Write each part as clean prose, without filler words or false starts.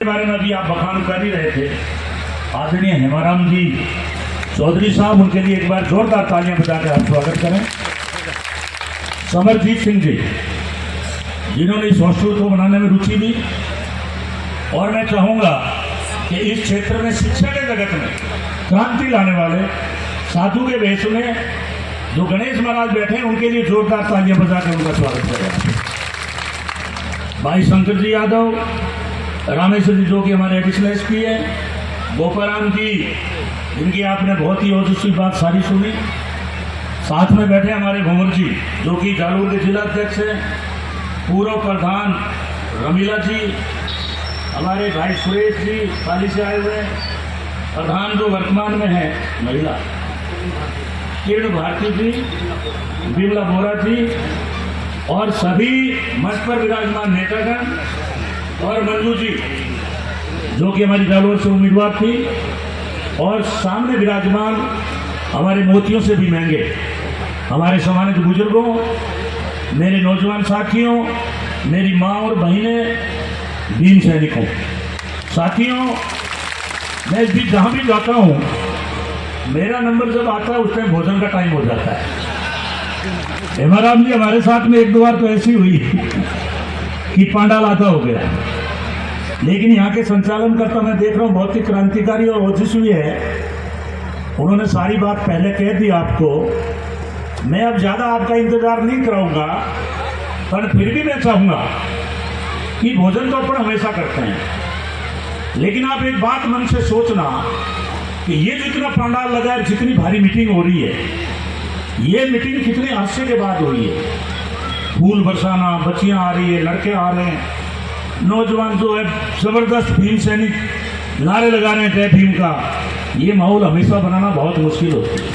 के बारे में अभी आप बखान कर ही रहे थे। आदरणीय हेमाराम जी चौधरी साहब, उनके लिए एक बार जोरदार तालियां बजाकर आप स्वागत करें। समरजीत सिंह जी, जिन्होंने इस हॉस्टल को बनाने में रुचि ली, और मैं चाहूँगा कि इस क्षेत्र में शिक्षा के जगत में क्रांति लाने वाले साधु के वेश में जो गणेश महाराज बैठे हैं, उनके लिए जोरदार तालियां बजाकर उनका स्वागत करें। भाई शंकर जी यादव, रामेश्वर जी जो कि हमारे एडिशनल एसपी है, गोपाराम जी जिनकी आपने बहुत ही ओजस्वी बात सारी सुनी, साथ में बैठे हमारे भंवर जी जो कि जालौर के जिला अध्यक्ष हैं, पूर्व प्रधान रमीला जी, हमारे भाई सुरेश जी पाली से आए हुए, प्रधान जो वर्तमान में है महिला किरण भारती जी, बिमला बोरा जी, और सभी मंच पर विराजमान नेतागण, और मंजू जी जो कि हमारी जालौर से उम्मीदवार थी, और सामने विराजमान हमारे मोतियों से भी महंगे हमारे सम्मानित बुजुर्गों, मेरे नौजवान साथियों, मेरी माँ और बहनें, दीन सैनिकों, साथियों, मैं इस बीच जहाँ भी जाता हूँ, मेरा नंबर जब आता है उस टाइम भोजन का टाइम हो जाता है। हेमाराम जी हमारे साथ में एक दो बार तो ऐसी हुई कि पांडाल आधा हो गया, लेकिन यहाँ के संचालन करता मैं देख रहा हूँ बहुत ही क्रांतिकारी और ओजस्वी है। उन्होंने सारी बात पहले कह दी आपको, मैं अब ज़्यादा आपका इंतजार नहीं कराऊंगा, पर फिर भी मैं चाहूँगा कि भोजन तो अपन हमेशा करते हैं, लेकिन आप एक बात मन से सोचना कि ये जितना पंडाल लगा है, जितनी भारी मीटिंग हो रही है, ये मीटिंग कितने अरसे के बाद हो रही है। फूल बरसाना, बच्चियाँ आ रही है, लड़के आ रहे हैं, नौजवान जो है जबरदस्त भीम सैनिक नारे लगा रहे हैं जय भीम का, ये माहौल हमेशा बनाना बहुत मुश्किल होती है।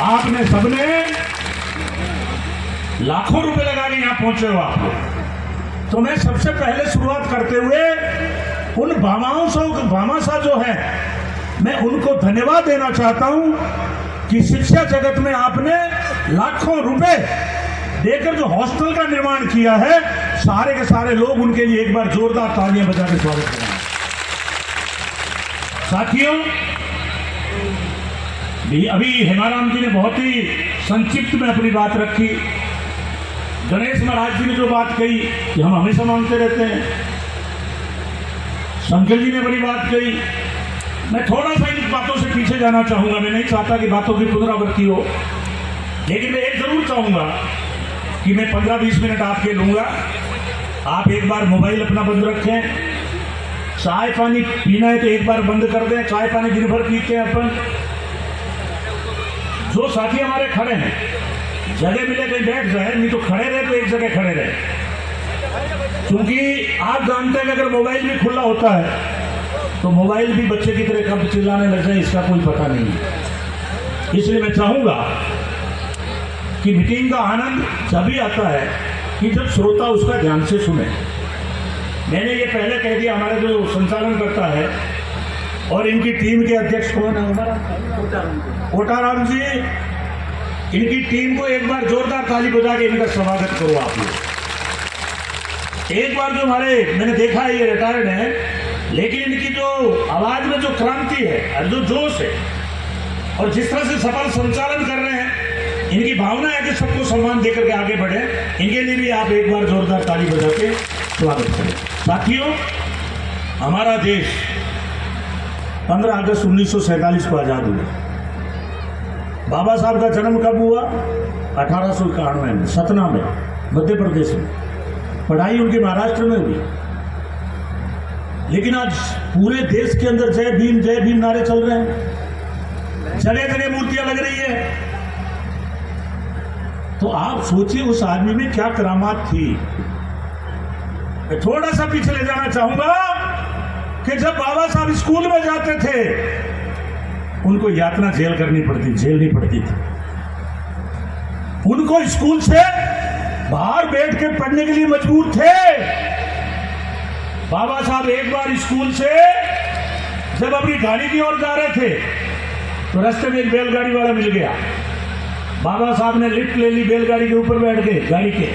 आपने सबने लाखों रुपए लगा के यहाँ पहुंचे हो आप लोग, तो मैं सबसे पहले शुरुआत करते हुए उन भामाशाह जो है, मैं उनको धन्यवाद देना चाहता हूं कि शिक्षा जगत में आपने लाखों रुपए देकर जो हॉस्टल का निर्माण किया है, सारे के सारे लोग उनके लिए एक बार जोरदार तालियां बजा के स्वागत करें। साथियों, अभी हेमाराम जी ने बहुत ही संक्षिप्त में अपनी बात रखी। गणेश महाराज जी ने जो बात कही कि हम हमेशा मांगते रहते हैं, शंकर जी ने बड़ी बात कही। मैं थोड़ा सा इन बातों से पीछे जाना चाहूंगा, मैं नहीं चाहता कि बातों की पुनरावृत्ति हो, लेकिन मैं एक जरूर चाहूंगा कि मैं 15-20 मिनट आपके लूंगा। आप एक बार मोबाइल अपना बंद रखें, चाय पानी पीना है तो एक बार बंद कर दें, चाय पानी दिन भर पीते हैं अपन। जो साथी हमारे खड़े हैं, जगह मिले कहीं बैठ जाए, नहीं तो खड़े रहे तो एक जगह खड़े रहे, क्योंकि आप जानते हैं कि अगर मोबाइल भी खुला होता है तो मोबाइल भी बच्चे की तरह कब चिल्लाने लग जाए इसका कोई पता नहीं है। इसलिए मैं चाहूंगा कि मीटिंग का आनंद तभी आता है कि जब श्रोता उसका ध्यान से सुने। मैंने ये पहले कह दिया, हमारे जो संचालन करता है और इनकी टीम के अध्यक्ष कौन है, हमारा कोटाराम जी, इनकी टीम को एक बार जोरदार ताली बजा के इनका स्वागत करो आप लोग। एक बार जो हमारे, मैंने देखा है ये रिटायर्ड है, लेकिन इनकी जो आवाज में जो क्रांति है और जो जोश है और जिस तरह से सफल संचालन कर रहे हैं, इनकी भावना है कि सबको सम्मान देकर के आगे बढ़े, इनके लिए भी आप एक बार जोरदार ताली बजा के स्वागत करें। साथियों, हमारा देश 15 अगस्त 1947 को आजाद हुआ। बाबा साहब का जन्म कब हुआ? 1891 में, सतना में, मध्य प्रदेश में। पढ़ाई उनकी महाराष्ट्र में हुई, लेकिन आज पूरे देश के अंदर जय भीम नारे चल रहे हैं, जगह जगह मूर्तियां लग रही है। तो आप सोचिए उस आदमी में क्या करामात थी। मैं थोड़ा सा पीछे ले जाना चाहूंगा कि जब बाबा साहब स्कूल में जाते थे, उनको यातना झेलनी पड़ती थी। उनको स्कूल से बाहर बैठ के पढ़ने के लिए मजबूर थे। बाबा साहब एक बार स्कूल से जब अपनी गाड़ी की ओर जा रहे थे तो रास्ते में एक बैलगाड़ी वाला मिल गया। बाबा साहब ने लिफ्ट ले ली, बैलगाड़ी के ऊपर बैठ गए, गाड़ी के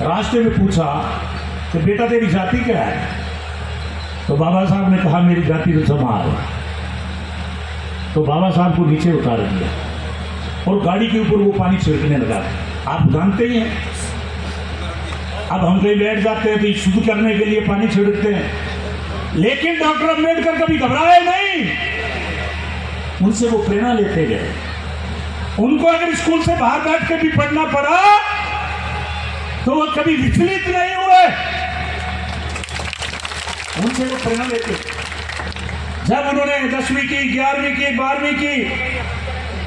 रास्ते में पूछा कि बेटा तेरी जाति क्या है? तो बाबा साहब ने कहा मेरी जाति तो संभाल। तो बाबा साहब को नीचे उतार दिया और गाड़ी के ऊपर वो पानी छिड़कने लगा। आप जानते ही हैं, अब हम कहीं बैठ जाते हैं तो शुद्ध करने के लिए पानी छिड़कते हैं, लेकिन डॉक्टर अंबेडकर कभी घबराए नहीं। उनसे वो प्रेरणा लेते गए। उनको अगर स्कूल से बाहर बैठ के भी पढ़ना पड़ा तो वो कभी विचलित नहीं हुए। उनसे वो प्रेरणा लेते। जब उन्होंने 10वीं की, 11वीं की, 12वीं की,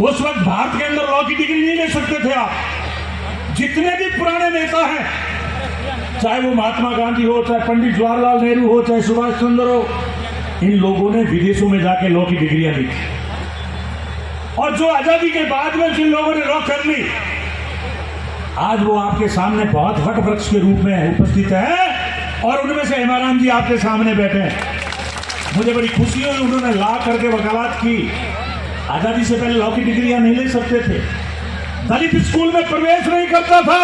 उस वक्त भारत के अंदर लॉ की डिग्री नहीं ले सकते थे आप। जितने भी पुराने नेता हैं, चाहे वो महात्मा गांधी हो, चाहे पंडित जवाहरलाल नेहरू हो, चाहे सुभाष चंद्र हो, इन लोगों ने विदेशों में जाके लॉ की डिग्रियां ली थी। और जो आजादी के बाद में जिन लोगों ने लॉ कर ली, आज वो आपके सामने बहुत वट वृक्ष के रूप में उपस्थित है। और उनमें से हेमाराम जी आपके सामने बैठे हैं। मुझे बड़ी खुशी हुई, उन्होंने ला करके वकालत की। आजादी से पहले लॉ की डिग्रियां नहीं ले सकते थे। दलित स्कूल में प्रवेश नहीं करता था।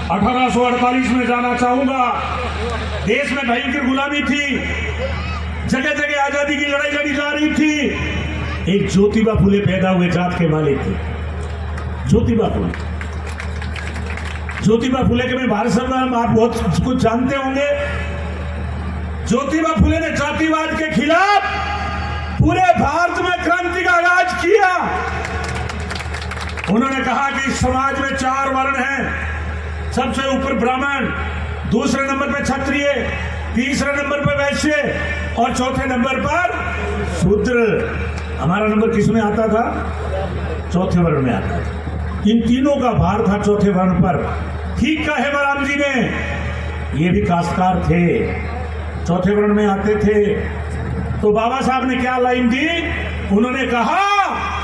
1848 में जाना चाहूंगा, देश में भयंकर गुलामी थी, जगह जगह आजादी की लड़ाई लड़ी जा रही थी। एक ज्योतिबा फुले पैदा हुए, जात के मालिक थे ज्योतिबा फुले। ज्योतिबा फुले के में भारत संविधान आप बहुत कुछ जानते होंगे। ज्योतिबा फुले ने जातिवाद के खिलाफ पूरे भारत में क्रांति का आगाज किया। उन्होंने कहा कि इस समाज में 4 वर्ण हैं। सबसे ऊपर ब्राह्मण, दूसरे नंबर पर क्षत्रिय, तीसरे नंबर पर वैश्य और चौथे नंबर पर शूद्र। हमारा नंबर किस में आता था? चौथे वर्ण में आता था। इन तीनों का भार था चौथे वर्ण पर। ठीक कहा हेमाराम जी ने, ये भी काश्तकार थे, चौथे वर्ण में आते थे। तो बाबा साहब ने क्या लाइन दी? उन्होंने कहा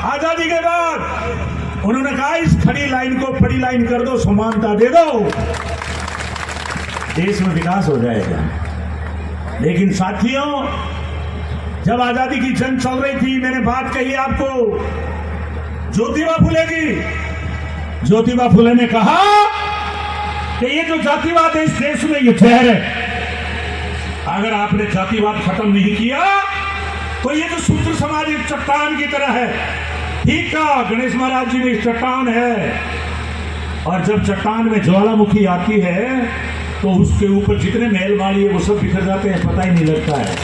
आजादी के बाद, उन्होंने कहा इस खड़ी लाइन को बड़ी लाइन कर दो, समानता दे दो, देश में विकास हो जाएगा। लेकिन साथियों, जब आजादी की जंग चल रही थी, मैंने बात कही आपको ज्योतिबा फुले की। ज्योतिबा फुले ने कहा कि ये जो जातिवाद है इस देश में ये जहर है। अगर आपने जातिवाद खत्म नहीं किया तो ये जो शूद्र समाज एक चट्टान की तरह है। ठीक कहा गणेश महाराज जी ने, चट्टान है। और जब चट्टान में ज्वालामुखी आती है तो उसके ऊपर जितने महल माली है वो सब बिखर जाते हैं, पता ही नहीं लगता है।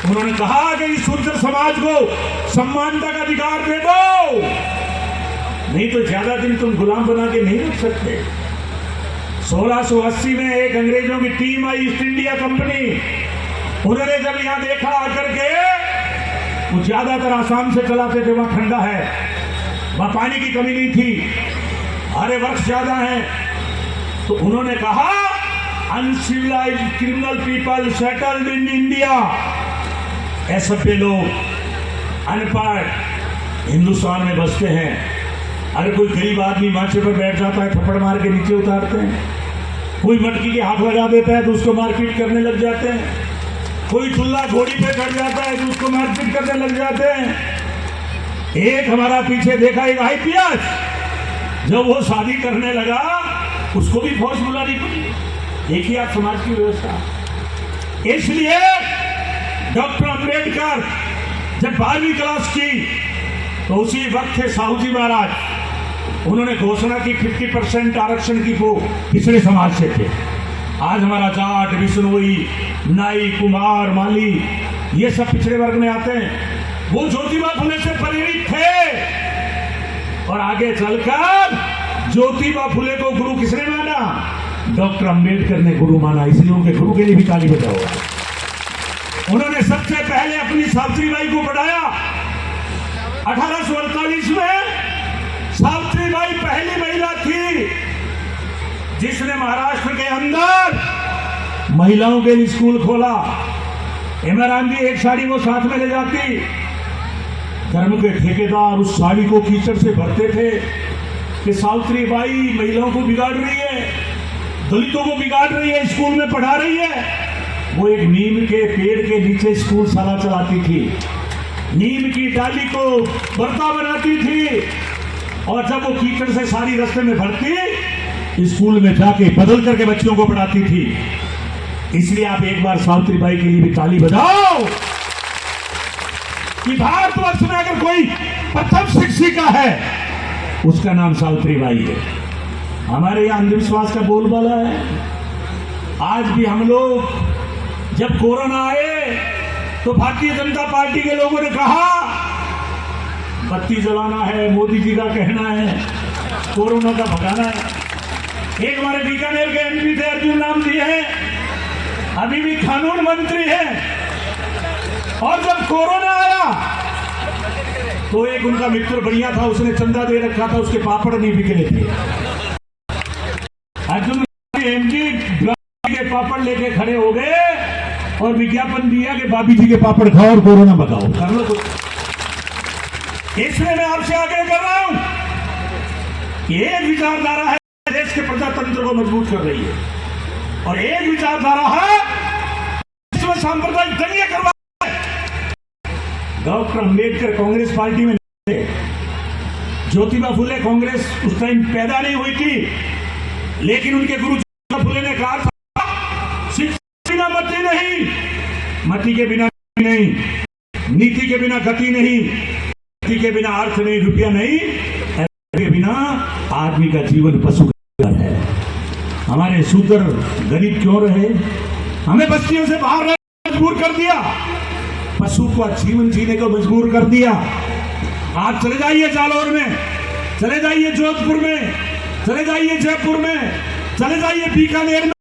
उन्होंने कहा कि इस शूद्र समाज को सम्मानता का अधिकार दे दो, नहीं तो ज्यादा दिन तुम गुलाम बना के नहीं रख सकते। 1680 में एक अंग्रेजों की टीम आई, ईस्ट इंडिया कंपनी। उन्होंने जब यहां देखा आकर के, वो ज्यादातर आसाम से चलाते थे, वहां ठंडा है, वहां पानी की कमी नहीं थी, हरे वृक्ष ज्यादा है। तो उन्होंने कहा uncivilised criminal people settled in India, असभ्य लोग, अनपढ़ हिंदुस्तान में बसते हैं। अरे कोई गरीब आदमी माचे पर बैठ जाता है, थप्पड़ मार के नीचे उतारते हैं। कोई मटकी के हाथ लगा देता है तो उसको मारपीट करने लग जाते हैं। कोई दुल्ला घोड़ी पे चढ़ जाता है तो उसको मारपीट करने लग जाते हैं। एक हमारा पीछे देखा एक IPS, जब वो शादी करने लगा उसको भी फौज बुलानी पड़ी। एक ही आप समाज की व्यवस्था। इसलिए डॉक्टर अंबेडकर जब 12वीं क्लास की तो उसी वक्त थे साहू जी महाराज, उन्होंने घोषणा की 50% आरक्षण की, वो पिछड़े समाज से थे। आज हमारा जाट, बिश्नोई, नाई, कुमार, माली, ये सब पिछड़े वर्ग में आते हैं। वो ज्योतिबा फुले से प्रेरित थे और आगे चलकर ज्योतिबा फुले को गुरु किसने माना? डॉक्टर अंबेडकर ने गुरु माना। इसलिए उनके गुरु के लिए भी ताली बजाओ। उन्होंने सबसे पहले अपनी सावित्रीबाई को पढ़ाया। 1848 में सावित्रीबाई पहली महिला थी जिसने महाराष्ट्र के अंदर महिलाओं के लिए स्कूल खोला। हेमाराम जी एक साड़ी वो साथ में ले जाती, धर्म के ठेकेदार उस साड़ी को कीचड़ से भरते थे कि सावित्रीबाई महिलाओं को बिगाड़ रही है, दलितों को बिगाड़ रही है, स्कूल में पढ़ा रही है। वो एक नीम के पेड़ के नीचे स्कूल साला चलाती थी, नीम की डाली को बर्ता बनाती थी, और जब वो कीचड़ से सारी रास्ते में भरती, स्कूल में जाके बदल करके बच्चों को पढ़ाती थी। इसलिए आप एक बार सावित्रीबाई के लिए भी ताली बजाओ कि भारतवर्ष में अगर कोई प्रथम शिक्षिका है उसका नाम सावित्रीबाई है। हमारे यहाँ अंधविश्वास का बोलबाला है। आज भी हम लोग जब कोरोना आए तो भारतीय जनता पार्टी के लोगों ने कहा बत्ती जलाना है, मोदी जी का कहना है, कोरोना का भगाना है। एक हमारे बीकानेर के एमपी थे, अर्जुन नाम दिए हैं, अभी भी कानून मंत्री है। और जब कोरोना आया तो एक उनका मित्र बढ़िया था, उसने चंदा दे रखा था, उसके पापड़ नहीं बिके थे। अर्जुन एमपी के पापड़ लेके खड़े हो गए और विज्ञापन दिया कि बाबी जी के पापड़ खाओ और कोरोना भगाओ, कर लो कुछ। इसलिए मैं आपसे आग्रह कर रहा हूं कि एक विचारधारा है देश के प्रजातंत्र को मजबूत कर रही है और एक विचारधारा है इसमें सांप्रदायिक दंगे करवा। डॉक्टर अंबेडकर कांग्रेस पार्टी में थे, ज्योतिबा फुले कांग्रेस उस टाइम पैदा नहीं हुई थी, लेकिन उनके गुरु ज्योतिबा फुले ने कहा था शिक्षा के बिना मति नहीं, मति के बिना नहीं, नीति के बिना गति नहीं, गति के बिना अर्थ नहीं, रुपया नहीं, के बिना आदमी का जीवन पशु का है। हमारे शूद्र गरीब क्यों रहे? हमें बस्तियों से बाहर रहने मजबूर कर दिया, पशु को जीवन जीने को मजबूर कर दिया। आप चले जाइए जालौर में, चले जाइए जोधपुर में, चले जाइए जयपुर में, चले जाइए बीकानेर में,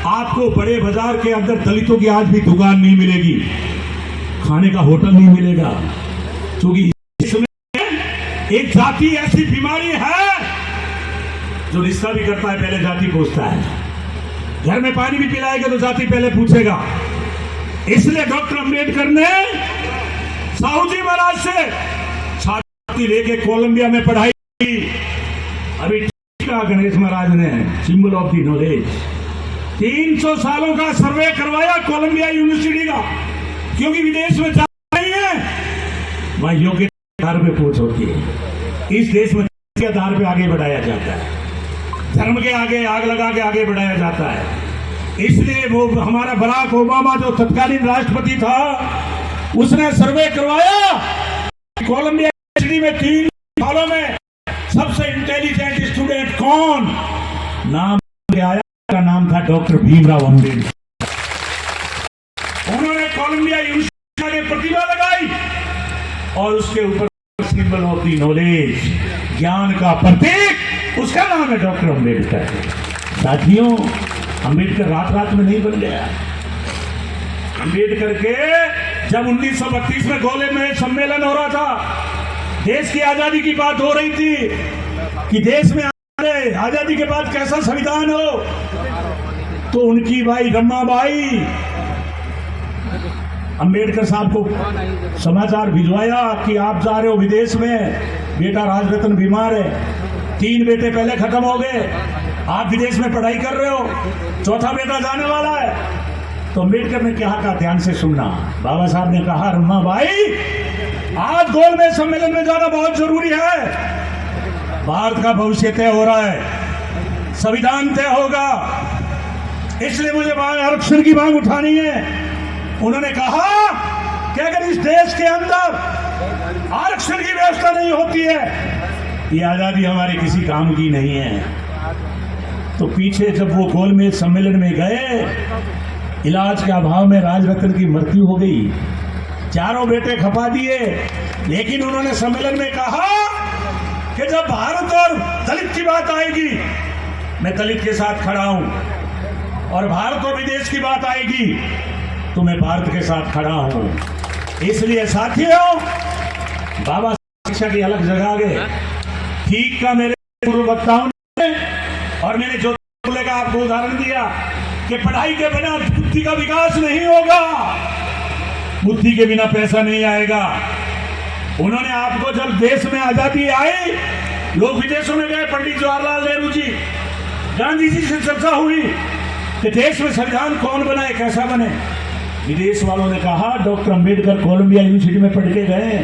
आपको बड़े बाजार के अंदर दलितों की आज भी दुकान नहीं मिलेगी, खाने का होटल नहीं मिलेगा, क्योंकि इसमें एक जाति ऐसी बीमारी है जो रिश्ता भी करता है पहले जाति पूछता है, घर में पानी भी पिलाएगा तो जाति पहले पूछेगा। इसलिए डॉक्टर अंबेडकर ने साहू जी महाराज से छाती लेके कोलंबिया में पढ़ाई की। अभी गणेश महाराज ने सिंबल ऑफ दी नॉलेज 300 सालों का सर्वे करवाया कोलंबिया यूनिवर्सिटी का, क्योंकि विदेश में जा रही है वहां योग्यता आधार पे पूछ होती है। इस देश में के आधार पे आगे बढ़ाया जाता है, धर्म के आगे आग लगा के आगे बढ़ाया जाता है। इसलिए वो हमारा बराक ओबामा जो तत्कालीन राष्ट्रपति था उसने सर्वे करवाया कोलंबिया यूनिवर्सिटी में 3 सालों में सबसे इंटेलिजेंट स्टूडेंट कौन, नाम आया का नाम था डॉक्टर भीमराव अम्बेडकर। उन्होंने कोलंबिया यूनिवर्सिटी में प्रतिभा लगाई और उसके ऊपर सिंबल ऑफ दी नॉलेज, ज्ञान का प्रतीक, उसका नाम है डॉक्टर अम्बेडकर। साथियों, अम्बेडकर रात रात में नहीं बन गया। अम्बेडकर के जब 1932 में गोले में सम्मेलन हो रहा था, देश की आजादी की बात हो रही थी कि देश में आजादी के बाद कैसा संविधान हो, तो उनकी भाई रमाबाई अम्बेडकर साहब को समाचार भिजवाया कि आप जा रहे हो विदेश में, बेटा राजरत्न बीमार है, 3 बेटे पहले खत्म हो गए, आप विदेश में पढ़ाई कर रहे हो, 4था बेटा जाने वाला है। तो अम्बेडकर ने क्या कहा, ध्यान से सुनना। बाबा साहब ने कहा, रम्मा भाई आज गोलमेज सम्मेलन में जाना बहुत जरूरी है, भारत का भविष्य तय हो रहा है, संविधान तय होगा, इसलिए मुझे आरक्षण की मांग उठानी है। उन्होंने कहा कि अगर इस देश के अंदर आरक्षण की व्यवस्था नहीं होती है, ये आजादी हमारे किसी काम की नहीं है। तो पीछे जब वो गोलमेज सम्मेलन में गए, इलाज के अभाव में राजरत्न की मृत्यु हो गई, 4 बेटे खपा दिए, लेकिन उन्होंने सम्मेलन में कहा कि जब भारत और दलित की बात आएगी, मैं दलित के साथ खड़ा हूं, और भारत और विदेश की बात आएगी तो मैं भारत के साथ खड़ा हूं। इसलिए साथियों, बाबा शिक्षा की अलग जगह गए, ठीक का मेरे पूर्व वक्ताओं ने और मैंने जो का आपको उदाहरण दिया कि पढ़ाई के बिना बुद्धि का विकास नहीं होगा, बुद्धि के बिना पैसा नहीं आएगा। उन्होंने आपको जब देश में आजादी आई, लोग विदेशों में गए, पंडित जवाहरलाल नेहरू जी, गांधी जी से चर्चा हुई कि देश में संविधान कौन बनाए, कैसा बने। विदेश वालों ने कहा डॉक्टर अंबेडकर कोलंबिया यूनिवर्सिटी में पढ़ के गए,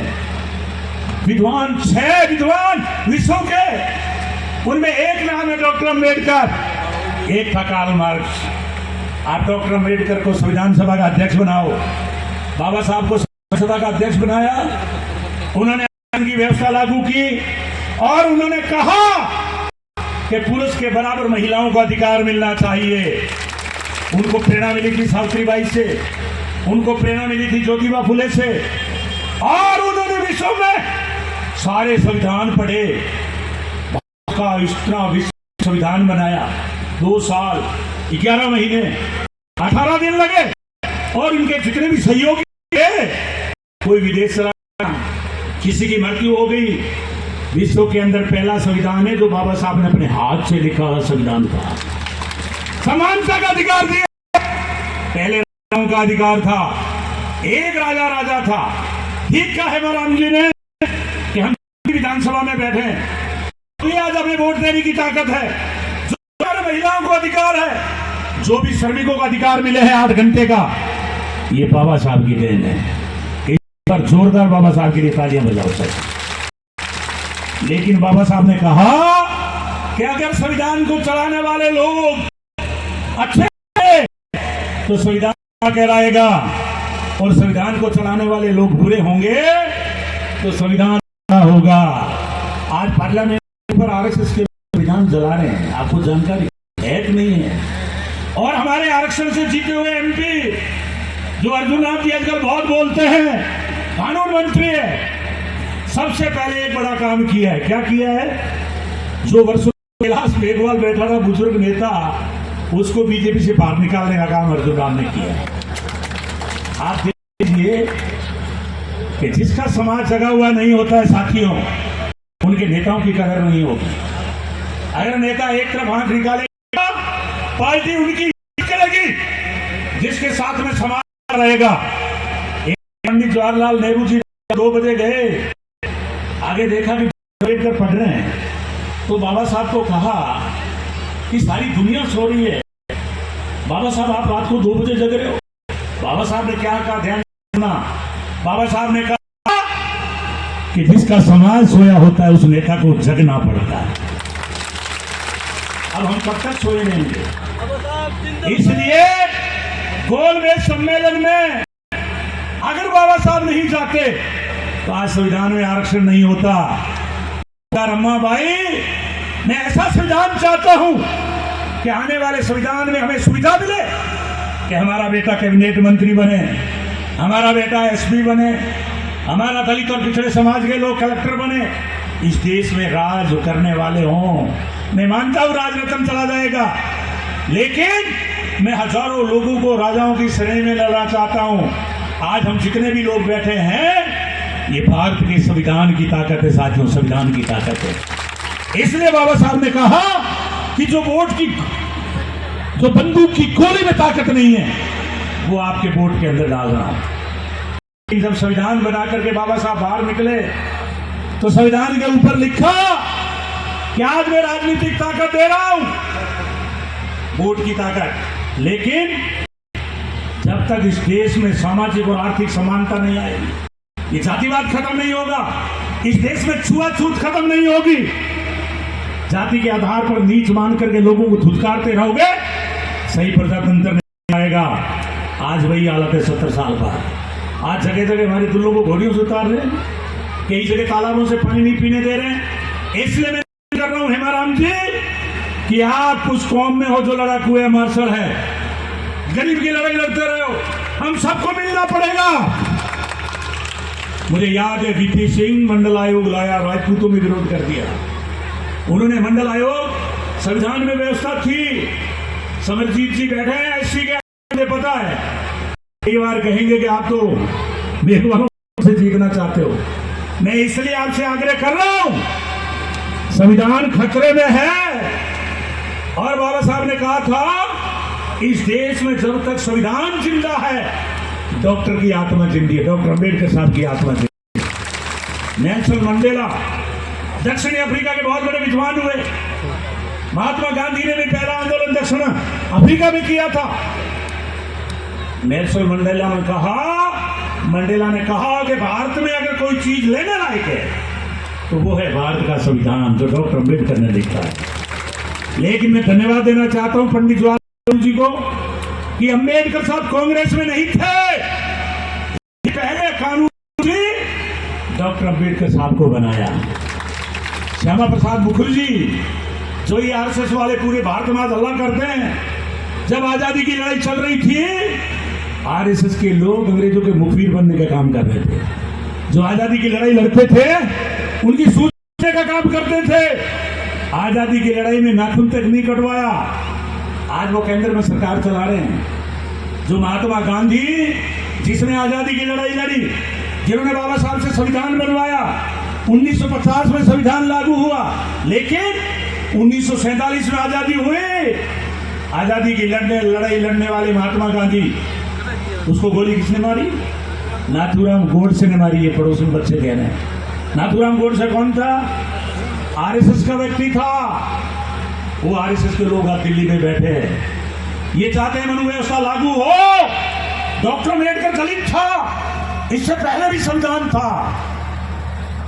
विद्वान 6 विद्वान विश्व के, उनमें एक नाम है डॉक्टर अंबेडकर, एक था कार्ल मार्क्स। आप डॉक्टर अम्बेडकर को संविधान सभा का अध्यक्ष बनाओ। बाबा साहब को संविधान सभा का अध्यक्ष बनाया, उन्होंने की व्यवस्था लागू की और उन्होंने कहा कि पुरुष के बराबर महिलाओं को अधिकार मिलना चाहिए। उनको प्रेरणा मिली थी सावित्रीबाई से, उनको प्रेरणा मिली थी ज्योतिबा फुले से, और उन्होंने विश्व में सारे संविधान पढ़े, का इतना विश्व संविधान बनाया। 2 साल 11 महीने 18 दिन लगे और इनके जितने भी सहयोगी थे, कोई विदेश चला, किसी की मृत्यु हो गई। विश्व के अंदर पहला संविधान है जो बाबा साहब ने अपने हाथ से लिखा हुआ संविधान था। समानता का अधिकार दिया। पहले राजाओं का अधिकार था, एक राजा था। ठीक कहा हेमाराम जी ने कि हम विधानसभा में बैठे हैं, आज हमें वोट देने की ताकत है। जो महिलाओं को अधिकार है, जो भी श्रमिकों को अधिकार मिले हैं 8 घंटे का, ये बाबा साहब की देन है। इस पर जोरदार बाबा साहब के लिए तालियां बजाओ सर। लेकिन बाबा साहब ने कहा कि अगर संविधान को चलाने वाले लोग अच्छे हैं तो संविधान कहलाएगा, और संविधान को चलाने वाले लोग बुरे होंगे तो संविधान होगा। आज पार्लियामेंट पर आरएसएस के संविधान जला रहे हैं, आपको जानकारी है कि नहीं है? और हमारे आरक्षण से जीते हुए एमपी जो अर्जुन राम जी आजकल बहुत बोलते हैं, कानून मंत्री है, सबसे पहले एक बड़ा काम किया है। क्या किया है? जो वर्षों कैलाश मेघवाल बैठा था बुजुर्ग नेता, उसको बीजेपी से बाहर निकालने का काम अर्जुन राम ने किया है। आप देखिए कि जिसका समाज जगा हुआ नहीं होता है साथियों, उनके नेताओं की कदर नहीं होगी। अगर नेता एक तरफ हाथ निकालेगा, पार्टी उनकी करेगी, जिसके साथ में समाज रहेगा। पंडित जवाहरलाल नेहरू जी 2 बजे गए, आगे देखा कि अम्बेडकर पढ़ रहे हैं, तो बाबा साहब को कहा कि सारी दुनिया सो रही है, बाबा साहब आप रात को 2 बजे जग रहे हो। बाबा साहब ने क्या कहा, ध्यान रखना। बाबा साहब ने कहा कि जिसका समाज सोया होता है उस नेता को जगना पड़ता है। अब हम कब तक सोए रहेंगे? इसलिए गोलमेज सम्मेलन में अगर बाबा साहब नहीं जाते तो आज संविधान में आरक्षण नहीं होता। रमाबाई, मैं ऐसा संविधान चाहता हूं कि आने वाले संविधान में हमें सुविधा मिले कि हमारा बेटा कैबिनेट मंत्री बने, हमारा बेटा एसपी बने, हमारा दलित और पिछड़े समाज के लोग कलेक्टर बने, इस देश में राज करने वाले हों। मैं मानता हूं राजरत्न चला जाएगा, लेकिन मैं हजारों लोगों को राजाओं की श्रेणी में लाना चाहता हूं। आज हम जितने भी लोग बैठे हैं, ये भारत के संविधान की ताकत है साथियों, संविधान की ताकत है। इसलिए बाबा साहब ने कहा कि जो बंदूक की गोली में ताकत नहीं है, वो आपके वोट के अंदर डाल रहा हूं। जब संविधान बना करके बाबा साहब बाहर निकले तो संविधान के ऊपर लिखा कि आज मैं राजनीतिक ताकत दे रहा हूं, वोट की ताकत। लेकिन जब तक इस देश में सामाजिक और आर्थिक समानता नहीं आएगी, ये जातिवाद खत्म नहीं होगा, इस देश में छुआछूत खत्म नहीं होगी, जाति के आधार पर नीच मान करके लोगों को धुतकारते रहोगे, सही प्रजातंत्र नहीं आएगा। आज वही हालत है 70 साल बाद। आज जगह जगह हमारे दुल्लों को घोड़ियों से उतार रहे हैं, कई जगह तालाबों से पानी नहीं पीने दे रहे हैं। इसलिए मैं कर रहा हूं हेमाराम जी कि आप उस कौम में हो जो लड़ाकू है, मार्शल है, गरीब की लड़ाई लड़ते रहे हो, हम सबको मिलना पड़ेगा। मुझे याद है वीपी सिंह मंडल आयोग लाया, राजपूतों में विरोध कर दिया उन्होंने। मंडल आयोग संविधान में व्यवस्था थी, समरजीत जी बैठे हैं एससी के, पता है कई बार कहेंगे कि आप तो मेघवालों से जीतना चाहते हो। मैं इसलिए आपसे आग्रह कर रहा हूं, संविधान खतरे में है। और बाबा साहब ने कहा था इस देश में जब तक संविधान जिंदा है, डॉक्टर की आत्मा जिंदी है, डॉक्टर अम्बेडकर साहब की आत्मा जिंदी। नेल्सन मंडेला दक्षिण अफ्रीका के बहुत बड़े विद्वान हुए। महात्मा गांधी ने भी पहला आंदोलन दक्षिण अफ्रीका में किया था। नेल्सन मंडेला ने कहा कि भारत में अगर कोई चीज लेने लायक है तो वो है भारत का संविधान जो डॉक्टर अम्बेडकर ने लिखा है। लेकिन मैं धन्यवाद देना चाहता हूं पंडित जवाहरलाल नेहरू जी को, कि अंबेडकर साहब कांग्रेस में नहीं थे, पहले कानून डॉक्टर अंबेडकर साहब को बनाया। श्यामा प्रसाद मुखर्जी जो ये आरएसएस वाले पूरे भारत में हल्ला करते हैं, जब आजादी की लड़ाई चल रही थी आरएसएस के लोग अंग्रेजों के मुखबिर बनने का काम कर रहे थे। जो आजादी की लड़ाई लड़ते थे उनकी सूचना का काम करते थे। आजादी की लड़ाई में नाखून तक नहीं कटवाया। आज वो केंद्र में सरकार चला रहे हैं। जो महात्मा गांधी जिसने आजादी की लड़ाई लड़ी, जिन्होंने बाबा साहब से संविधान बनवाया, 1950 में संविधान लागू हुआ, लेकिन 1947 में आजादी हुई। आजादी की लड़ाई लड़ने वाले महात्मा गांधी, उसको गोली किसने मारी? नाथूराम गोडसे ने मारी। ये पड़ोस में बच्चे कह रहे हैं। नाथूराम गोडसे कौन था? आरएसएस का व्यक्ति था। वो आरएसएस के लोग आज दिल्ली में बैठे हैं। ये चाहते हैं मनु व्यवस्था लागू हो। डॉक्टर अम्बेडकर दलित था, इससे पहले भी संविधान था।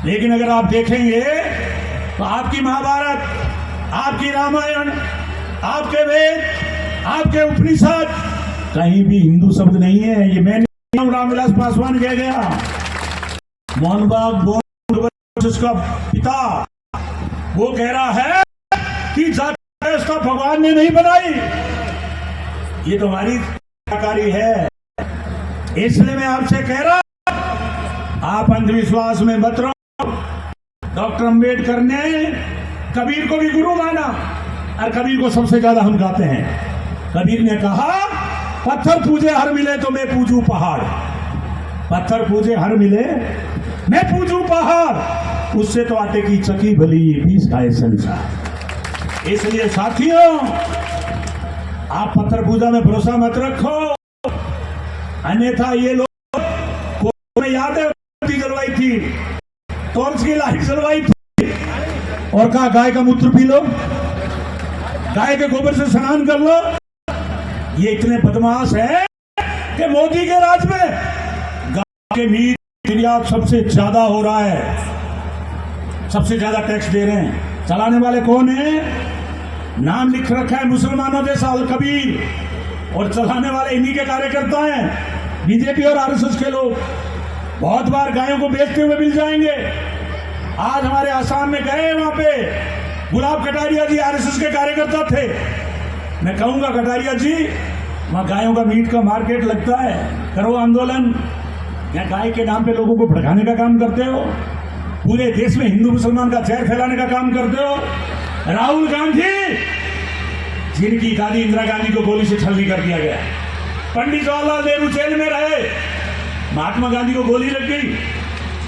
लेकिन अगर आप देखेंगे तो आपकी महाभारत, आपकी रामायण, आपके वेद, आपके उपनिषद, कहीं भी हिंदू शब्द नहीं है। ये मैं रामविलास पासवान कह गया। मोहनबाग उसका पिता वो कह रहा है कि जाति व्यवस्था भगवान ने नहीं बनाई, ये तो हमारी कलाकारी है। इसलिए मैं आपसे कह रहा, आप अंधविश्वास में मत रहो। डॉक्टर अंबेडकर ने कबीर को भी गुरु माना, और कबीर को सबसे ज्यादा हम गाते हैं। कबीर ने कहा, पत्थर पूजे हर मिले तो मैं पूजू पहाड़। पत्थर पूजे हर मिले मैं पूजू पहाड़, उससे तो आटे की चकी भली पीस खाए संसार। इसलिए साथियों, आप पत्थर पूजा में भरोसा मत रखो, अन्यथा ये लोग को याद है जलवाई थी, टॉर्च की लाइट जलवाई थी और कहा गाय का मूत्र पी लो, गाय के गोबर से स्नान कर लो। ये इतने बदमाश है कि मोदी के राज में गाय के मीट निर्यात सबसे ज्यादा हो रहा है, सबसे ज्यादा टैक्स दे रहे हैं। चलाने वाले कौन है? नाम लिख रखा है मुसलमानों जैसा अल कबीर, और चलाने वाले इन्हीं के कार्यकर्ता हैं, बीजेपी और आरएसएस के लोग। बहुत बार गायों को बेचते हुए मिल जाएंगे। आज हमारे आसाम में गए, वहां पे गुलाब कटारिया जी आरएसएस के कार्यकर्ता थे। मैं कहूंगा कटारिया जी, वहां गायों का मीट का मार्केट लगता है, करो आंदोलन। या गाय के नाम पे लोगों को भड़काने का काम करते हो, पूरे देश में हिंदू मुसलमान का जहर फैलाने का काम करते हो। राहुल गांधी, जिनकी दादी इंदिरा गांधी को गोली से छलनी कर दिया गया, पंडित जवाहरलाल नेहरू जेल में रहे, महात्मा गांधी को गोली लग गई,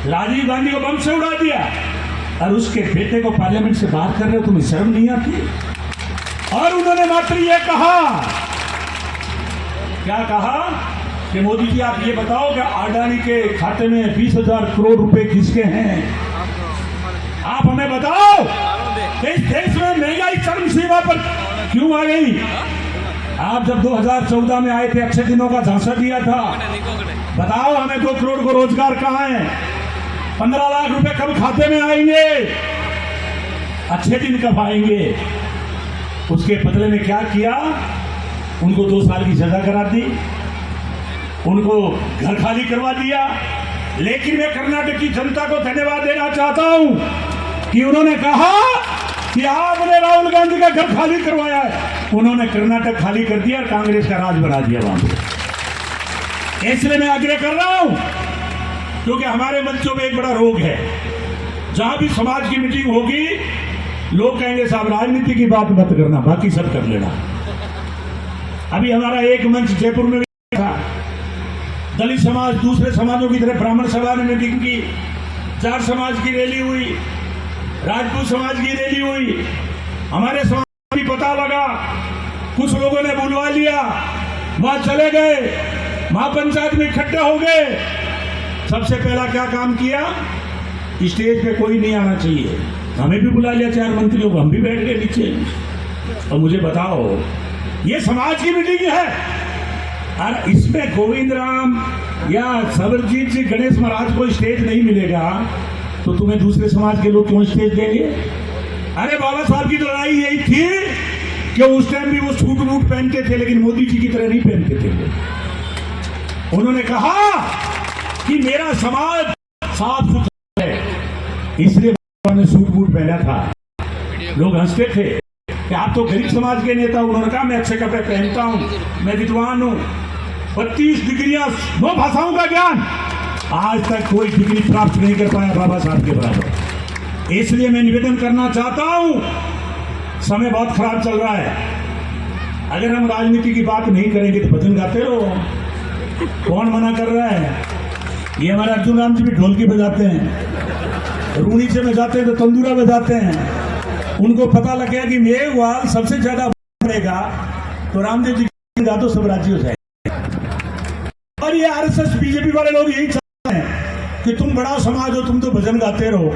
राजीव गांधी को बम से उड़ा दिया, और उसके बेटे को पार्लियामेंट से बात कर रहे हो, तुम्हें शर्म नहीं आती? और उन्होंने मात्र ये कहा, क्या कहा कि मोदी जी आप ये बताओ कि अडानी के खाते में 20,000 करोड़ रुपए किसके हैं? आप हमें बताओ कि इस देश में महंगाई चरम सीमा पर क्यों आ गई? आप जब 2014 में आए थे, अच्छे दिनों का झांसा दिया था। बताओ हमें 2 करोड़ को रोजगार कहाँ है? 15 लाख रुपए कब खाते में आएंगे? अच्छे दिन कब आएंगे? उसके बदले में क्या किया? उनको 2 साल की सजा करा दी, उनको घर खाली करवा दिया। लेकिन मैं कर्नाटक की जनता को धन्यवाद देना चाहता हूं कि उन्होंने कहा कि आपने राहुल गांधी का घर खाली करवाया है। उन्होंने कर्नाटक खाली कर दिया और कांग्रेस का राज बना दिया वहां पे। इसलिए मैं आग्रह कर रहा हूं, क्योंकि हमारे मंचों में एक बड़ा रोग है, जहां भी समाज की मीटिंग होगी लोग कहेंगे साहब राजनीति की बात मत करना, बाकी सब कर लेना। अभी हमारा एक मंच जयपुर में था, दलित समाज दूसरे समाजों की तरह ब्राह्मण समाज ने मीटिंग की, जाट समाज की रैली हुई, राजपूत समाज की रैली हुई। हमारे समाज भी पता लगा, कुछ लोगों ने बुलवा लिया, वहां चले गए, महापंचायत में इकट्ठे हो गए। सबसे पहला क्या काम किया? स्टेज पे कोई नहीं आना चाहिए, हमें भी बुला लिया 4 मंत्रियों को, हम भी बैठ गए नीचे। और मुझे बताओ, ये समाज की मीटिंग है और इसमें गोविंद राम या सबरजीत जी गणेश महाराज को स्टेज नहीं मिलेगा तो तुम्हें दूसरे समाज के लोग क्यों स्टेज देंगे? अरे बाबा साहब की तो लड़ाई यही थी कि उस टाइम भी वो सूट वूट पहनते थे, लेकिन मोदी जी की तरह नहीं पहनते थे वो। उन्होंने कहा कि मेरा समाज साफ सुथरा है, इसलिए उन्होंने सूट वूट पहना था। लोग हंसते थे कि आप तो गरीब समाज के नेता। उन्होंने कहा मैं अच्छे कपड़े पहनता हूं, मैं विद्वान हूं, 32 डिग्रियां, 9 भाषाओं का ज्ञान, आज तक कोई डिग्री प्राप्त नहीं कर पाया बाबा साहब के बराबर। इसलिए मैं निवेदन करना चाहता हूं, समय बहुत खराब चल रहा है, अगर हम राजनीति की बात नहीं करेंगे तो भजन गाते रहो। कौन मना कर रहा है? ये हमारे अर्जुन राम जी भी ढोलकी बजाते हैं, रूणी से बजाते हैं तो तंदूरा बजाते हैं। उनको पता लग गया कि मेघवाल सबसे ज्यादा बढ़ेगा तो रामदेव जी गा दो, सब राज्य हो जाएगा। और ये आरएसएस बीजेपी वाले लोग यही चाहते हैं कि तुम बड़ा समाज हो, तुम तो भजन गाते रहो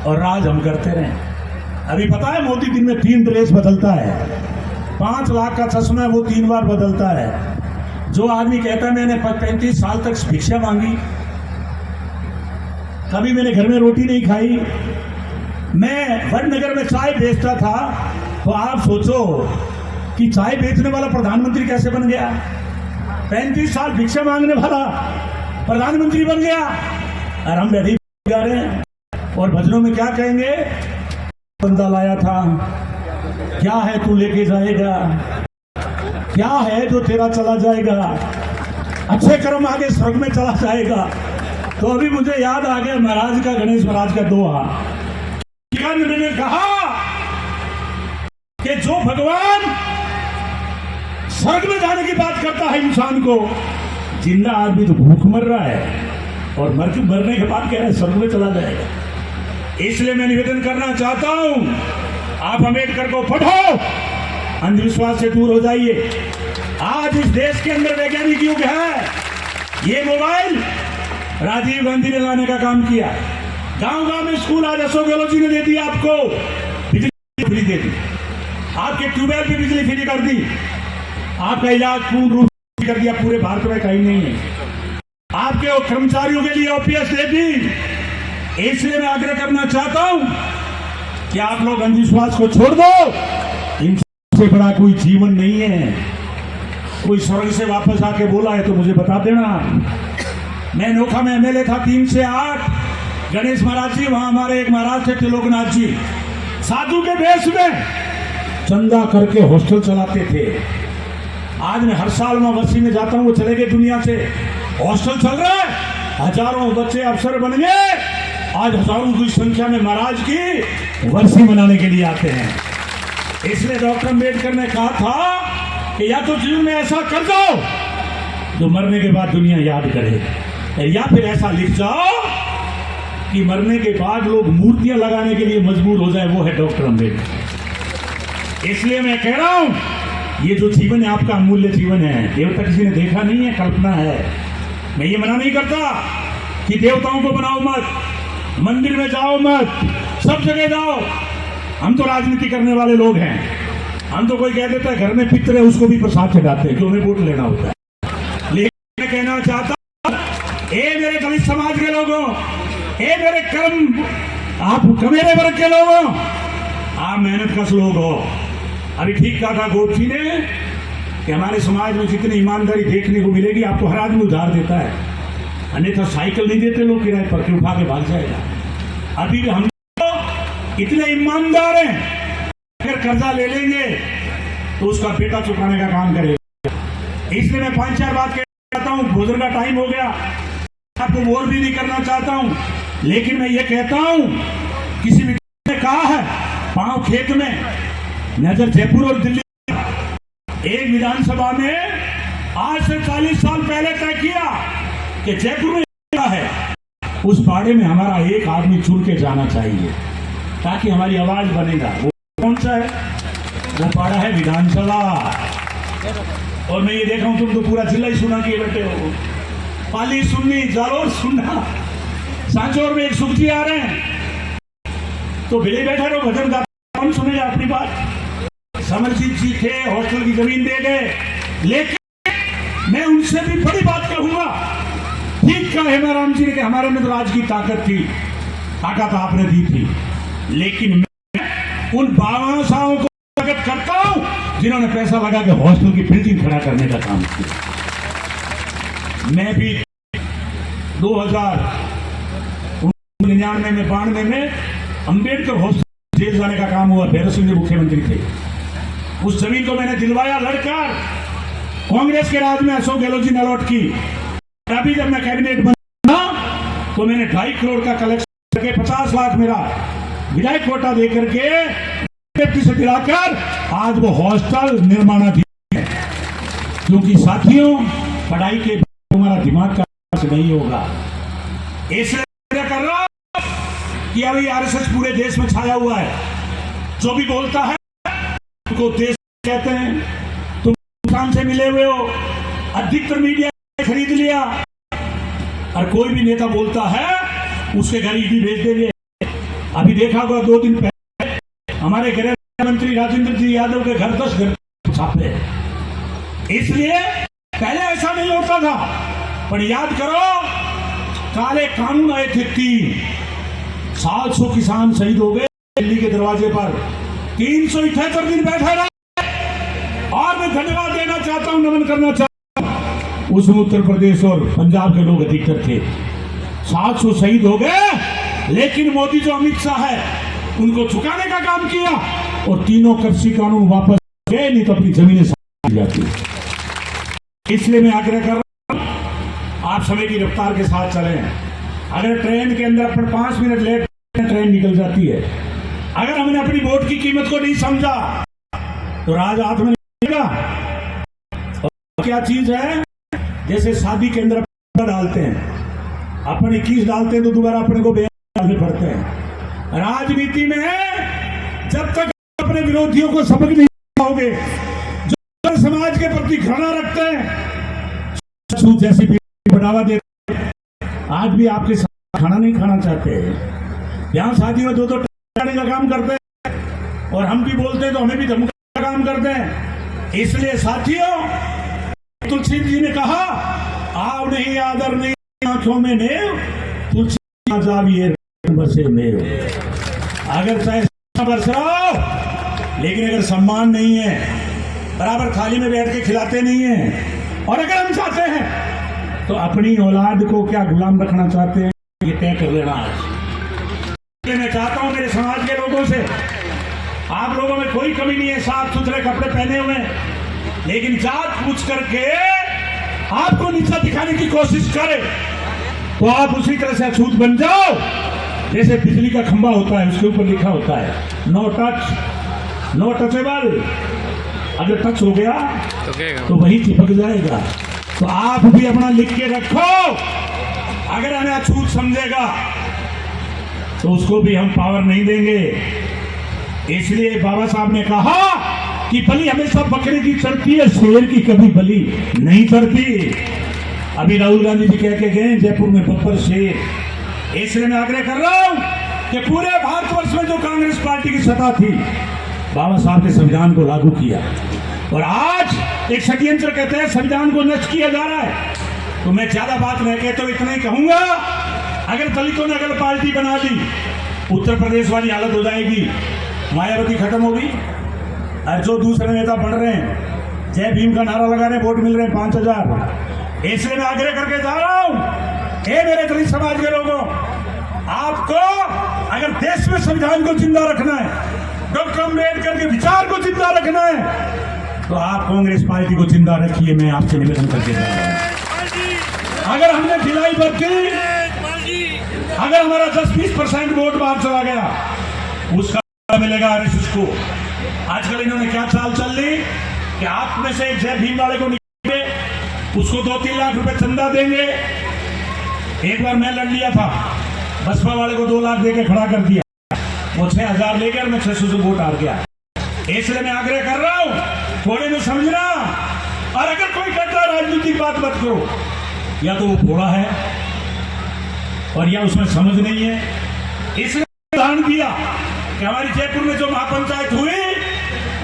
और राज हम करते रहें। अभी पता है मोदी दिन में 3 ड्रेस बदलता है, 5 लाख का चश्मा है वो 3 बार बदलता है। जो आदमी कहता है मैंने 35 साल तक भिक्षा मांगी, कभी मैंने घर में रोटी नहीं खाई, मैं वडनगर में चाय बेचता था, तो आप सोचो कि चाय बेचने वाला प्रधानमंत्री कैसे बन गया? 35 साल भिक्षा मांगने वाला प्रधानमंत्री बन गया। और हम बैठे गा रहे हैं और भजनों में क्या कहेंगे? बंदा लाया था, क्या है तू लेके जाएगा, क्या है जो तेरा चला जाएगा, अच्छे कर्म आगे स्वर्ग में चला जाएगा। तो अभी मुझे याद आ गया महाराज का, गणेश महाराज का दोहा। मैंने कहा कि जो भगवान स्वर्ग में जाने की बात करता है इंसान को, जिंदा आदमी तो भूख मर रहा है और मरने के बाद कह रहा है स्वर्ग में चला जाएगा। इसलिए मैं निवेदन करना चाहता हूं, आप अम्बेडकर को पढ़ो, अंधविश्वास से दूर हो जाइए। आज इस देश के अंदर वैज्ञानिक युग है। ये मोबाइल राजीव गांधी ने लाने का काम किया। गांव गांव में स्कूल आज अशोक गहलोत जी ने दे दिया, आपको बिजली फ्री दे दी, आपके ट्यूबवेल पे बिजली फ्री कर दी, आपका इलाज पूर्ण रूप से कर दिया, पूरे भारत में कहीं नहीं है। आपके कर्मचारियों के लिए ओपीएस दे दी। इसलिए मैं आग्रह करना चाहता हूं कि आप लोग अंधविश्वास को छोड़ दो। इनसे बड़ा कोई जीवन नहीं है। कोई स्वर्ग से वापस आके बोला है तो मुझे बता देना। मैं नोखा में एमएलए था 3 से 8, गणेश महाराज जी, वहां हमारे एक महाराज थे त्रिलोकनाथ जी, साधु के वेश में चंदा करके हॉस्टल चलाते थे। आज मैं हर साल वहां वर्षी में जाता हूं, वो चले गए दुनिया से। हॉस्टल चल रहा है, हजारों बच्चे अफसर बन गए। आज हजारों की संख्या में महाराज की वर्षी मनाने के लिए आते हैं। इसलिए डॉक्टर अम्बेडकर ने कहा था कि या तो जीवन में ऐसा कर दो जो मरने के बाद दुनिया याद करे, या फिर ऐसा लिख जाओ कि मरने के बाद लोग मूर्तियां लगाने के लिए मजबूर हो जाए। वो है डॉक्टर अम्बेडकर। इसलिए मैं कह रहा हूं, ये जो जीवन है आपका अमूल्य जीवन है। देवता किसी ने देखा नहीं है, कल्पना है। मैं ये मना नहीं करता कि देवताओं को बनाओ मत, मंदिर में जाओ मत, सब जगह जाओ। हम तो राजनीति करने वाले लोग हैं। हम तो कोई कह देता है घर में पितर है, उसको भी प्रसाद चढ़ाते हैं, क्यों हमें वोट लेना होता है। लेकिन मैं कहना चाहता हूं, ए मेरे दलित समाज के लोगों, ए मेरे कर्म आप कमेरे वर्ग के लोगों, आप मेहनत कश लोग हो। अभी ठीक कहा था गोप जी ने कि हमारे समाज में जितनी ईमानदारी देखने को मिलेगी, आपको हर आदमी उधार देता है, अन्यथा साइकिल नहीं देते लोग किराए पर, कि उठा के भाग जाएगा। अभी भी हम इतने ईमानदार हैं, अगर कर्जा ले लेंगे तो उसका बेटा चुकाने का काम करेगा। इसलिए मैं 5-4 बात कहता हूं। भोजन का टाइम हो गया, आपको बोर भी नहीं करना चाहता हूं, लेकिन मैं ये कहता हूं, किसी भी ने कहा है पांव खेत में, नजर जयपुर और दिल्ली। एक विधानसभा में आज से 40 साल पहले तय किया कि जयपुर में है, उस बाड़े में हमारा एक आदमी चुन के जाना चाहिए ताकि हमारी आवाज बनेगा। वो कौन सा है? वो बाड़ा है विधानसभा। और मैं ये देख रहा हूं, तुम तो पूरा जिला ही सुना किए बैठे हो। पाली सुननी, जालोर सुनना, सांचौर में एक सुख जी आ रहे हैं तो भिड़े बैठे रहो, भजन गा, कौन सुनेगा अपनी बात? समरजीत जी थे, हॉस्टल की जमीन दे गए, लेकिन मैं उनसे भी बड़ी बात कहूंगा। ठीक कहा हेमाराम जी ने कि हमारे में तो राज की ताकत थी, ताकत आपने दी थी, लेकिन मैं उन बादशाहों को स्वागत करता हूं जिन्होंने पैसा लगा के हॉस्टल की बिल्डिंग खड़ा करने का काम किया। मैं भी 2099 में अंबेडकर हॉस्टल जेल जाने का काम हुआ, भैरव सिंह जी मुख्यमंत्री थे। उस जमीन को मैंने दिलवाया लड़कर, कांग्रेस के राज में अशोक गहलोत जी ने अलॉट की। अभी जब मैं कैबिनेट बना तो मैंने 2.5 करोड़ का कलेक्शन करके 50 लाख मेरा विधायक कोटा दे करके से दिलाकर आज वो हॉस्टल निर्माणाधीन है। क्योंकि साथियों, पढ़ाई के हमारा दिमाग का नहीं होगा। इसलिए कर रहा कि अभी आरएसएस पूरे देश में छाया हुआ है। जो भी बोलता है उनको देश कहते हैं। तुम काम से मिले हुए हो, अधिकतर मीडिया ने खरीद लिया, और कोई भी नेता बोलता है उसके घर ईडी भेज देंगे। अभी देखा होगा 2 दिन पहले हमारे गृह मंत्री राजेंद्र जी यादव के घर 10 घर छापे। इसलिए पहले ऐसा नहीं होता था, पर याद करो काले कानून आए थे 3, 700 किसान शहीद हो गए दिल्ली के दरवाजे पर, 378 दिन बैठे रहे। और मैं धन्यवाद देना चाहता हूं, नमन करना चाहता हूं, उसमें उत्तर प्रदेश और पंजाब के लोग अधिकतर थे। 700 शहीद हो गए, लेकिन मोदी जो अमित शाह है उनको चुकाने का काम किया, और तीनों कृषि कानून वापस गए, नहीं तो अपनी जमीनें जाती। इसलिए मैं आग्रह कर रहा हूं, आप समय की रफ्तार के साथ चलें। अगर ट्रेन के अंदर अपन 5 मिनट लेट ट्रेन निकल जाती है। अगर हमने अपनी वोट की कीमत को नहीं समझा तो राज हाथ में लेगा। क्या चीज है, जैसे शादी के अंदर डालते हैं, अपन 21 डालते हैं तो दोबारा अपने को डालने पड़ते हैं। राजनीति में जब तक अपने विरोधियों को सबक नहीं सिखाओगे, जो समाज के प्रति घृणा रखते हैं, छूत जैसी बढ़ावा देते हैं, आज भी आपके साथ खाना नहीं खाना चाहते। यहाँ शादी में 2-2 टकाने का काम करते हैं, और हम भी बोलते हैं तो हमें भी धमकाने का काम करते हैं। इसलिए साथियों, तुलसी जी ने कहा, आव नहीं आदर नहीं आंखों में नेव, तुलसी जाविए बसे मेव। अगर चाहे बरस रहा हो, लेकिन अगर सम्मान नहीं है, बराबर थाली में बैठ के खिलाते नहीं है, और अगर हम चाहते हैं तो अपनी औलाद को क्या गुलाम रखना चाहते हैं, ये तय कर लेना। आज मैं चाहता हूं मेरे समाज के लोगों से, आप लोगों में कोई कमी नहीं है, साफ सुथरे कपड़े पहने हुए, लेकिन जात पूछ करके आपको नीचा दिखाने की कोशिश करे तो आप उसी तरह से अछूत बन जाओ। जैसे बिजली का खंभा होता है, उसके ऊपर लिखा होता है नो टच, नो टचेबल। अगर टच हो गया तो वही चिपक जाएगा। तो आप भी अपना लिख के रखो। अगर हमें अछूत समझेगा तो उसको भी हम पावर नहीं देंगे। इसलिए बाबा साहब ने कहा कि बलि हमेशा बकरे की चढ़ती है, शेर की कभी बलि नहीं चढ़ती। अभी राहुल गांधी जी कह के गए जयपुर में बब्बर शेर। इसलिए मैं आग्रह कर रहा हूं कि पूरे भारतवर्ष में जो कांग्रेस पार्टी की सत्ता थी, बाबा साहब ने संविधान को लागू किया, और आज एक षड्यंत्र कहते हैं संविधान को नष्ट किया जा रहा है। तो मैं ज्यादा बात नहीं कहता, तो इतना ही कहूंगा, अगर दलितों ने अगर पार्टी बना ली, उत्तर प्रदेश वाली हालत हो जाएगी। मायावती खत्म होगी, और जो दूसरे नेता बढ़ रहे हैं, जय भीम का नारा लगा रहे हैं, वोट मिल रहे हैं 5000। इसलिए मैं आग्रह करके जा रहा हूं, हे मेरे दलित समाज के लोगों, आपको अगर देश में संविधान को जिंदा रखना है, डॉक्टर अम्बेडकर के विचार को जिंदा रखना है, तो आप कांग्रेस पार्टी को जिंदा रखिए। मैं आपसे निवेदन करके जा रहा हूं। अगर हमने ढिलाई बरती, अगर हमारा 10-20% वोट बाहर चला गया, उसका मिलेगा आरएसएस को। आजकल इन्होंने क्या चाल चल ली कि आप में से एक जय भीम वाले को निकाले, उसको 2-3 लाख रुपए चंदा देंगे। एक बार मैं लड़ लिया था, बसपा वाले को 2 लाख देके खड़ा कर दिया, वो 6000 ले गया, मैं 600 से वोट हार गया। इसलिए मैं आग्रह कर रहा हूं, थोड़े में समझना, और अगर कोई कहता है राजनीतिक बात मत करो, या तो वो फोड़ा है और या उसमें समझ नहीं है। इसलिए उदाहरण दिया कि हमारी जयपुर में जो महापंचायत हुई,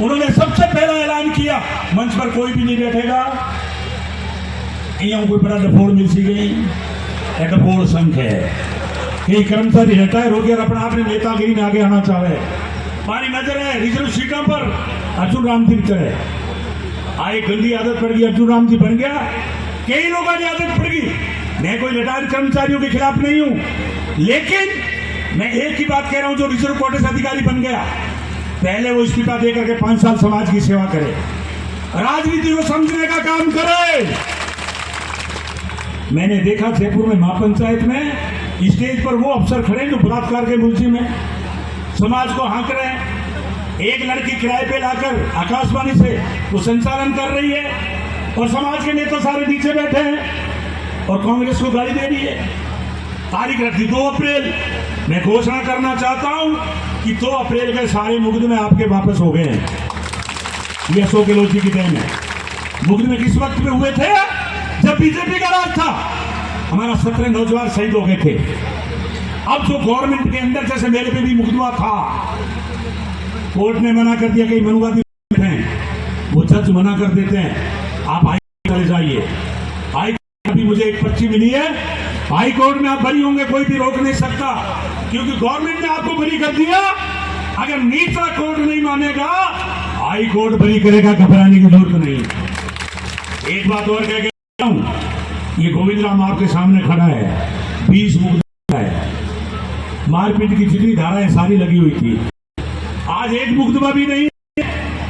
उन्होंने सबसे पहला ऐलान किया, मंच पर कोई भी नहीं बैठेगा, कोई बड़ा डफोड़ मिल सी गई, डफोड़ संघ है, कई कर्मचारी रिटायर हो गया और अपना आपने नेतागिरी में आगे आना चाहे। हमारी नजर है रिजर्व सीटों पर अर्जुन राम जी की तरह आए, गंदी आदत पड़ गई, अर्जुन राम जी बन गया, कई लोगों की आदत पड़ गई। मैं कोई रिटायर्ड कर्मचारियों के खिलाफ नहीं हूं, लेकिन मैं एक ही बात कह रहा हूं, जो रिजर्व कोटे से अधिकारी बन गया, पहले वो इस्तीफा देकर के 5 साल समाज की सेवा करे, राजनीति को समझने का काम करे। मैंने देखा जयपुर में महापंचायत में स्टेज पर वो अफसर खड़े जो बलात्कार के मुलजिम हैं, समाज को हाँक रहे हैं। एक लड़की किराए पे लाकर आकाशवाणी से वो संचालन कर रही है और समाज के नेता सारे नीचे बैठे हैं और कांग्रेस को गाली दे रही है। तारीख रखी 2 अप्रैल। मैं घोषणा करना चाहता हूं कि 2 अप्रैल के सारे मुकदमे आपके वापस हो गए हैं। ये अशोक गहलोत जी की देन है। मुकदमे किस वक्त में हुए थे? जब बीजेपी का राज था। हमारा 17 नौजवान शहीद हो गए थे। अब जो गवर्नमेंट के अंदर, जैसे मेरे पे भी मुकदमा था, कोर्ट ने मना कर दिया कि मनुवादी हैं, वो जज मना कर देते हैं, आप हाई चले जाइए। हाई कोर्ट भी मुझे एक पर्ची मिली है, हाई कोर्ट में आप बरी होंगे, कोई भी रोक नहीं सकता, क्योंकि गवर्नमेंट ने आपको बरी कर दिया। अगर निचला कोर्ट नहीं मानेगा, हाई कोर्ट बरी करेगा, घबराने की जरूरत नहीं। एक बात और कह गया हूं, ये गोविंद राम आपके सामने खड़ा है, 20 मुकदमा है, मारपीट की जितनी धाराएं सारी लगी हुई थी। आज एक मुकदमा भी नहीं,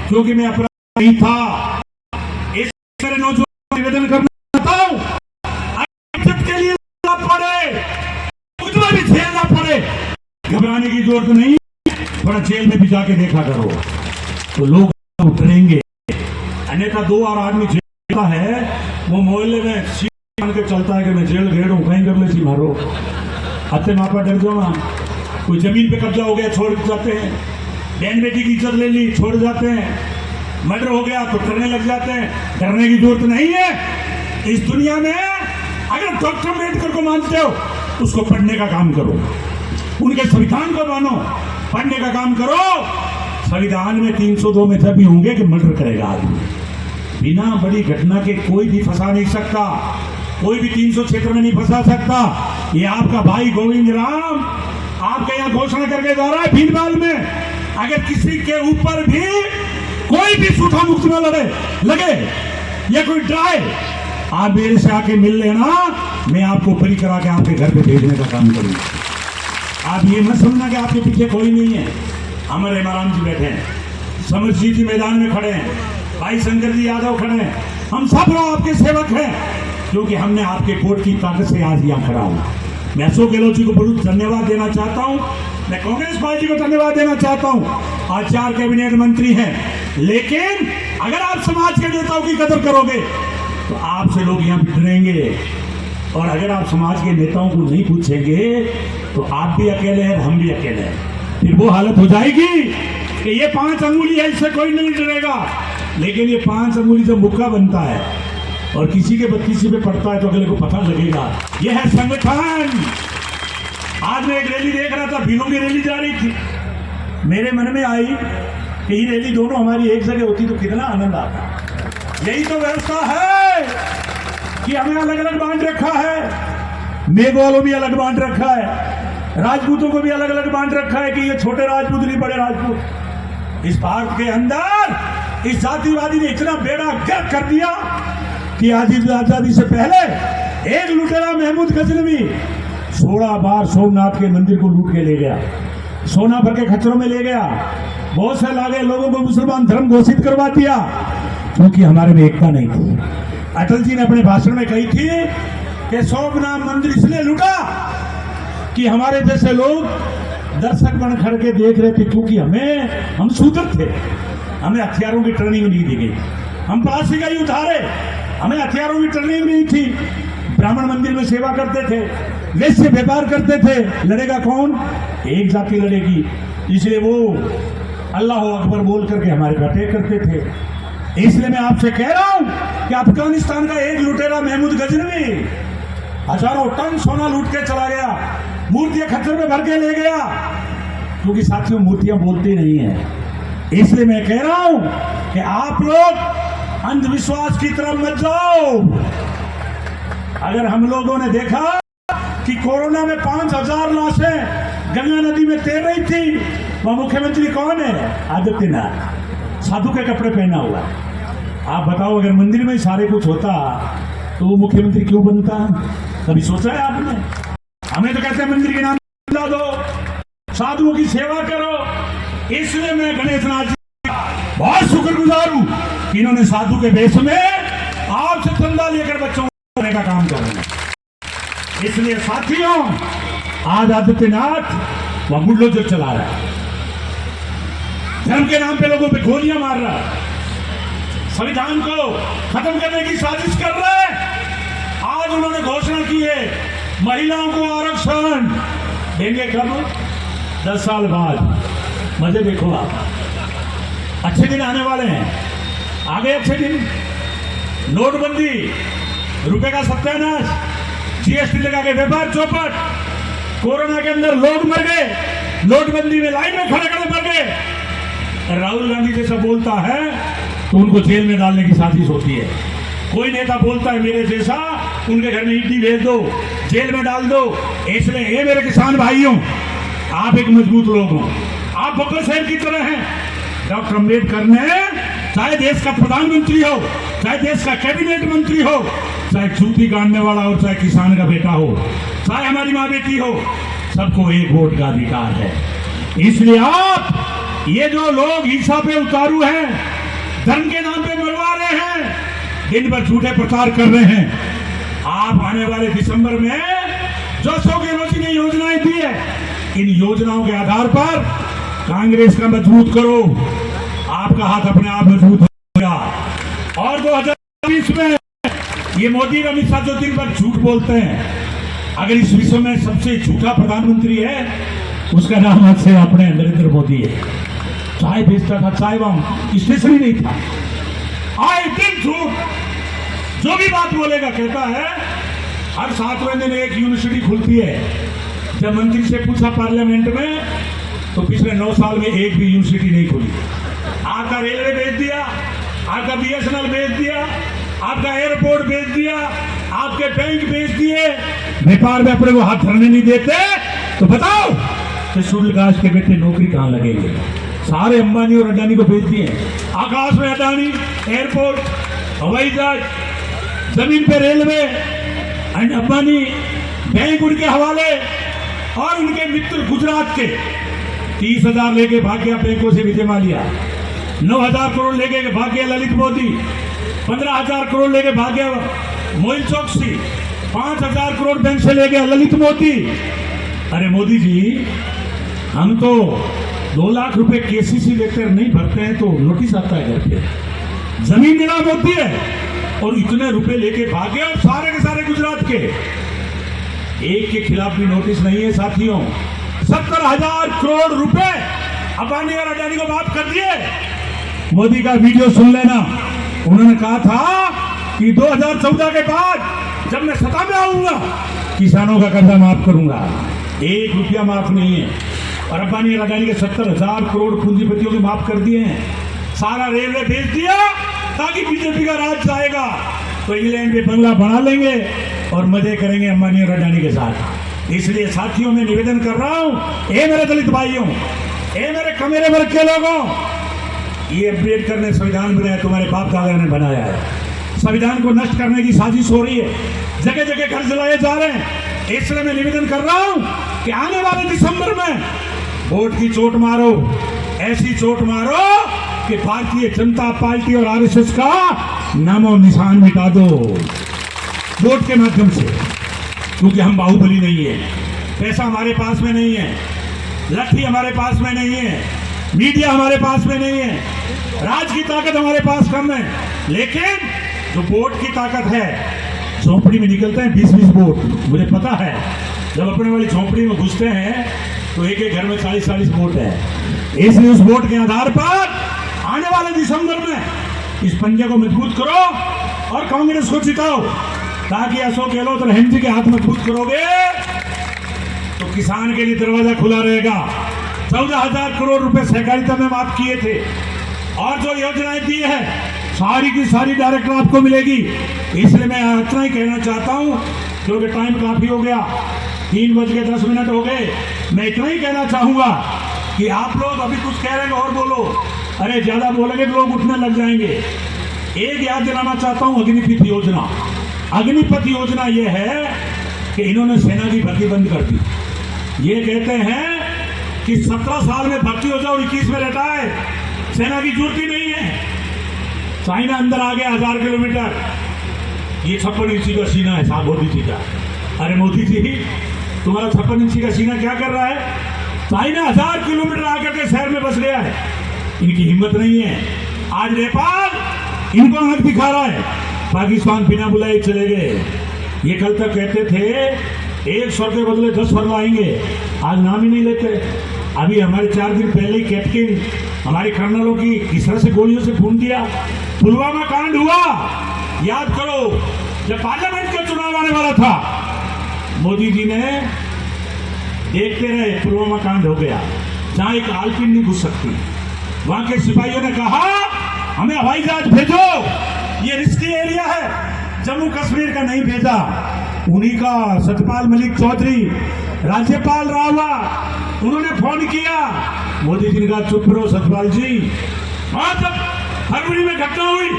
क्योंकि मैं अपराधी नहीं था। इस तरह नौजवान निवेदन करना चाहता हूं, इज्जत के लिए पड़े, मुकदमा भी झेलना पड़े, घबराने की जरूरत नहीं। थोड़ा जेल में भी जाके देखा करो तो लोग डरेंगे। अन्यथा 2 और आदमी जेल है, वो मोहल्ले में सीट मान के चलता है कि मैं जेल गेड़ हूं, कहीं कर ले सी मारो, हत्ते मापा डर जाओ ना। कोई जमीन पे कब्जा हो गया, छोड़ जाते हैं। बहन बेटी की इज्जत ले ली, छोड़ जाते हैं। मर्डर हो गया तो करने लग जाते हैं। डरने की जरूरत नहीं है। इस दुनिया में अगर डॉक्टर अम्बेडकर को मानते हो, उसको पढ़ने का काम करो, उनके संविधान को मानो, पढ़ने का काम करो। संविधान में 302 में जब भी होंगे कि मर्डर करेगा आदमी, बिना बड़ी घटना के कोई भी फंसा नहीं सकता, कोई भी 300 क्षेत्र में नहीं फंसा सकता। ये आपका भाई गोविंद राम आपके यहाँ घोषणा करके जा रहा है, भीनमाल में अगर किसी के ऊपर भी कोई भी सूखा मुकदमा लगे या कोई डराए, आप मेरे से आके मिल लेना, मैं आपको बरी करा के आपके घर पे भेजने का काम करूंगा। आप ये मत समझना कि आपके पीछे कोई नहीं है। हमारे महाराम जी बैठे हैं, समरजीत जी मैदान में खड़े हैं, भाई शंकर जी यादव खड़े हैं, हम सब लोग आपके सेवक हैं, क्योंकि हमने आपके कोर्ट की ताकत से आज यहाँ खड़ा हूँ। मैं अशोक गहलोत जी को बहुत धन्यवाद देना चाहता हूँ, मैं कांग्रेस पार्टी को धन्यवाद देना चाहता हूँ। आज 4 कैबिनेट मंत्री हैं, लेकिन अगर आप समाज के नेताओं की कदर करोगे तो आपसे लोग यहाँ डरेंगे, और अगर आप समाज के नेताओं को नहीं पूछेंगे तो आप भी अकेले हैं, हम भी अकेले हैं। फिर वो हालत हो जाएगी कि ये 5 अंगुली है, इससे कोई नहीं डरेगा। लेकिन ये 5 अंगुली जब मुक्का बनता है और किसी के 32 पे पड़ता है तो अगले को पता लगेगा। यह है संगठन। आज मैं एक रैली देख रहा था, भीलों की रैली जा रही थी, मेरे मन में आई कि ये रैली दोनों हमारी एक जगह होती तो कितना आनंद आता। यही तो व्यवस्था है कि हमें अलग अलग बांट रखा है। मेघ वालों भी अलग बांट रखा है, राजपूतों को भी अलग अलग बांट रखा है कि ये छोटे राजपूत नहीं बड़े राजपूत। इस भारत के अंदर इस जातिवादी ने इतना बेड़ा गर्क कर दिया कि आजादी से पहले एक लुटेरा महमूद गजनवी 16 बार सोमनाथ के मंदिर को लूट के ले गया, सोना भर के खच्चरों में ले गया, बहुत से लागे लोगों को मुसलमान धर्म घोषित करवा दिया, क्योंकि हमारे में एकता नहीं थी। अटल जी ने अपने भाषण में कही थी कि सोमनाथ मंदिर इसलिए लूटा कि हमारे जैसे लोग दर्शक बन खड़ के देख रहे थे, क्योंकि हम शूद्र थे, हमें हथियारों की ट्रेनिंग नहीं दी गई, हम प्लास्टिक का युद्ध हारे, हमें हथियारों की ट्रेनिंग नहीं थी। ब्राह्मण मंदिर में सेवा करते थे, वैश्य व्यापार करते थे, लड़ेगा कौन? एक जाति लड़ेगी, इसलिए वो अल्लाह अकबर बोल करके हमारे पे अटैक करते थे। इसलिए मैं आपसे कह रहा हूं कि अफगानिस्तान का एक लुटेरा महमूद गजनवी हजारों टन सोना लूट के चला गया, मूर्तियां खच्चर में भर के ले गया, क्योंकि साथियों मूर्तियां बोलती नहीं है। इसलिए मैं कह रहा हूं कि आप लोग अंधविश्वास की तरफ मत जाओ। अगर हम लोगों ने देखा कि कोरोना में 5000 लाशें गंगा नदी में तैर रही थी, वह मुख्यमंत्री कौन है? आदित्यनाथ। साधु के कपड़े पहना हुआ है। आप बताओ, अगर मंदिर में सारे कुछ होता तो वो मुख्यमंत्री क्यों बनता? कभी सोचा है आपने? हमें तो कहते हैं मंदिर के नाम ला दो, साधुओं की सेवा करो। इसलिए मैं गणेश नाथ जी बहुत शुक्रगुजार हूं कि इन्होंने साधु के वेश में आपसे चंदा लेकर बच्चों को करने का काम कर रहे हैं। इसलिए साथियों, आज आदित्यनाथ वह बुलडोजर चला रहा है, धर्म के नाम पे लोगों पे गोलियां मार रहा है, संविधान को खत्म करने की साजिश कर रहा है। आज उन्होंने घोषणा की है महिलाओं को आरक्षण देंगे। कब? 10 साल बाद। मजे देखो आप, अच्छे दिन आने वाले हैं। आगे अच्छे दिन, नोटबंदी, रुपए का सत्यानाश, जीएसटी लगा के व्यापार चौपट, कोरोना के अंदर लोग मर गए, नोटबंदी में लाइन में खड़े खड़े मर गए। राहुल गांधी जैसा बोलता है तो उनको जेल में डालने की साजिश होती है। कोई नेता बोलता है मेरे जैसा, उनके घर में ईटी भेज दो, जेल में डाल दो। इसलिए ये मेरे किसान भाइयों, आप एक मजबूत लोग हो, आप बकर शहर की तरह हैं। डॉक्टर अम्बेडकर ने चाहे देश का प्रधानमंत्री हो, चाहे देश का कैबिनेट मंत्री हो, चाहे जूती गाड़ने वाला हो, चाहे किसान का बेटा हो, चाहे हमारी माँ बेटी हो, सबको एक वोट का अधिकार है। इसलिए आप ये जो लोग हिंसा पे उतारू हैं, धर्म के नाम पे मरवा रहे हैं, दिन भर झूठे प्रचार कर रहे हैं, आप आने वाले दिसंबर में जो 100 की रोजी ने योजनाएं दी है, इन योजनाओं के आधार पर कांग्रेस का मजबूत करो, आपका हाथ अपने आप मजबूत होगा। और 2020 में ये मोदी और अमित शाह जो दिन भर झूठ बोलते हैं, अगर इस विश्व में सबसे झूठा प्रधानमंत्री है, उसका नाम आज से अपने नरेंद्र मोदी है। चाय बेचता था, चाय वहां स्टेशन ही नहीं था, आए दिन झूठ, जो भी बात बोलेगा कहता है। हर 7वें दिन एक यूनिवर्सिटी खुलती है। जब मंत्री से पूछा पार्लियामेंट में, तो पिछले 9 साल में एक भी यूनिवर्सिटी नहीं खुली। आपका रेलवे बेच दिया, आपका बीएसएनएल बेच दिया, आपका एयरपोर्ट बेच दिया, आपके बैंक बेच दिए, व्यापार में अपने को हाथ धरने नहीं देते। तो बताओ कि सूर्यकाश के बेटे नौकरी कहां लगेंगे? सारे अंबानी और अडानी को बेच दिए। आकाश में अडानी, एयरपोर्ट, हवाई जहाज, जमीन पे रेलवे एंड अंबानी, बैंक उनके हवाले। और उनके मित्र गुजरात के 30,000 लेके भाग गया बैंकों से विजय माल्या, 9,000 करोड़ लेके भाग गया ललित मोदी, 15,000 करोड़ लेके भाग गया मोहित चौकसी, 5,000 करोड़ बैंक से ले गया ललित मोदी। अरे मोदी जी, हम तो 2 लाख रुपए केसीसी लेकर नहीं भरते हैं तो नोटिस आता है घर पे, जमीन नीलाम होती है और इतने रुपए लेके भागे। और सारे के सारे गुजरात के, एक के खिलाफ भी नोटिस नहीं है साथियों। 70,000 करोड़ रुपए अंबानी और अडानी को माफ कर दिए। मोदी का वीडियो सुन लेना, उन्होंने कहा था कि 2014 के बाद जब मैं सत्ता में आऊंगा, किसानों का कर्जा माफ करूंगा। 1 रुपया माफ नहीं है। और अंबानी और अडानी के 70,000 करोड़ पूंजीपतियों के माफ कर दिए हैं। सारा रेलवे भेज दिया ताकि बीजेपी का राज जाएगा तो इंग्लैंड में बंगला बना लेंगे और मजे करेंगे अंबानी और अडानी के साथ। इसलिए साथियों, मैं निवेदन कर रहा हूं, ए मेरे दलित भाइयों, ए मेरे कमेरे वर्ग के लोगों, ये अम्बेडकर ने संविधान बनाया, तुम्हारे बाप दादा ने बनाया है। संविधान को नष्ट करने की साजिश हो रही है, जगह जगह घर जलाए जा रहे हैं। इसलिए मैं निवेदन कर रहा हूं कि आने वाले दिसंबर में वोट की चोट मारो, ऐसी चोट मारो कि भारतीय जनता पार्टी और आरएसएस का नामो निशान मिटा दो वोट के माध्यम से। क्योंकि हम बाहुबली नहीं है, पैसा हमारे पास में नहीं है, लट्ठी हमारे पास में नहीं है, मीडिया हमारे पास में नहीं है, राज की ताकत हमारे पास कम है। लेकिन जो वोट की ताकत है, झोंपड़ी में निकलते हैं 20-20 वोट। मुझे पता है, जब अपने वाली झोंपड़ी में घुसते हैं तो एक एक घर में 40-40 वोट है। इसलिए उस वोट के आधार पर आने वाले दिसंबर में इस पंजे को मजबूत करो और कांग्रेस को जिताओ, ताकि अशोक गहलोत और हेमजी के हाथ मजबूत करोगे तो किसान के लिए दरवाजा खुला रहेगा। 14,000 करोड़ रुपए सहकारिता में माफ किए थे और जो योजनाएं दी है सारी की सारी डायरेक्ट आपको मिलेगी। इसलिए मैं इतना ही कहना चाहता हूं, क्योंकि टाइम काफी हो गया, 3:10 हो गए। मैं इतना ही कहना चाहूंगा कि आप लोग अभी कुछ कह रहे हैं और बोलो, अरे ज्यादा बोलेंगे तो लोग उठने लग जाएंगे। एक याद दिलाना चाहता हूं, अग्निपथ योजना। अग्निपथ योजना ये है कि इन्होंने सेना की भर्ती बंद कर दी। ये कहते हैं कि 17 साल में भर्ती हो जाओ, 21 में रिटायर, सेना की जरूरत ही नहीं है। चाइना अंदर आ गया 1000 किलोमीटर, ये 56 इंची का सीना है साहब मोदी जी का। अरे मोदी जी, तुम्हारा 56 इंची का सीना क्या कर रहा है? चाइना 1000 किलोमीटर आकर के शहर में बस गया है। इनकी हिम्मत नहीं है। आज नेपाल इनको आंख दिखा रहा है, पाकिस्तान बिना बुलाए चले गए। ये कल तक कहते थे 1 सौ के बदले 10 फर लाएंगे, आज नाम ही नहीं लेते। अभी हमारे 4 दिन पहले ही कैप्टन हमारे कर्नलों की किस तरह से गोलियों से भून दिया। पुलवामा कांड हुआ, याद करो, जब पार्लियामेंट का चुनाव आने वाला था, मोदी जी ने देखते रहे, पुलवामा कांड हो गया, जहां एक आलपिन नहीं घुस सकती। वहां के सिपाहियों ने कहा हमें हवाई जहाज भेजो, ये रिस्की एरिया है, जम्मू कश्मीर का नहीं भेजा। उन्हीं का सतपाल मलिक चौधरी राज्यपाल रहा हुआ, उन्होंने फोन किया, मोदी जी ने कहा चुप रहो सतपाल जी। वहां जब फरवरी में घटना हुई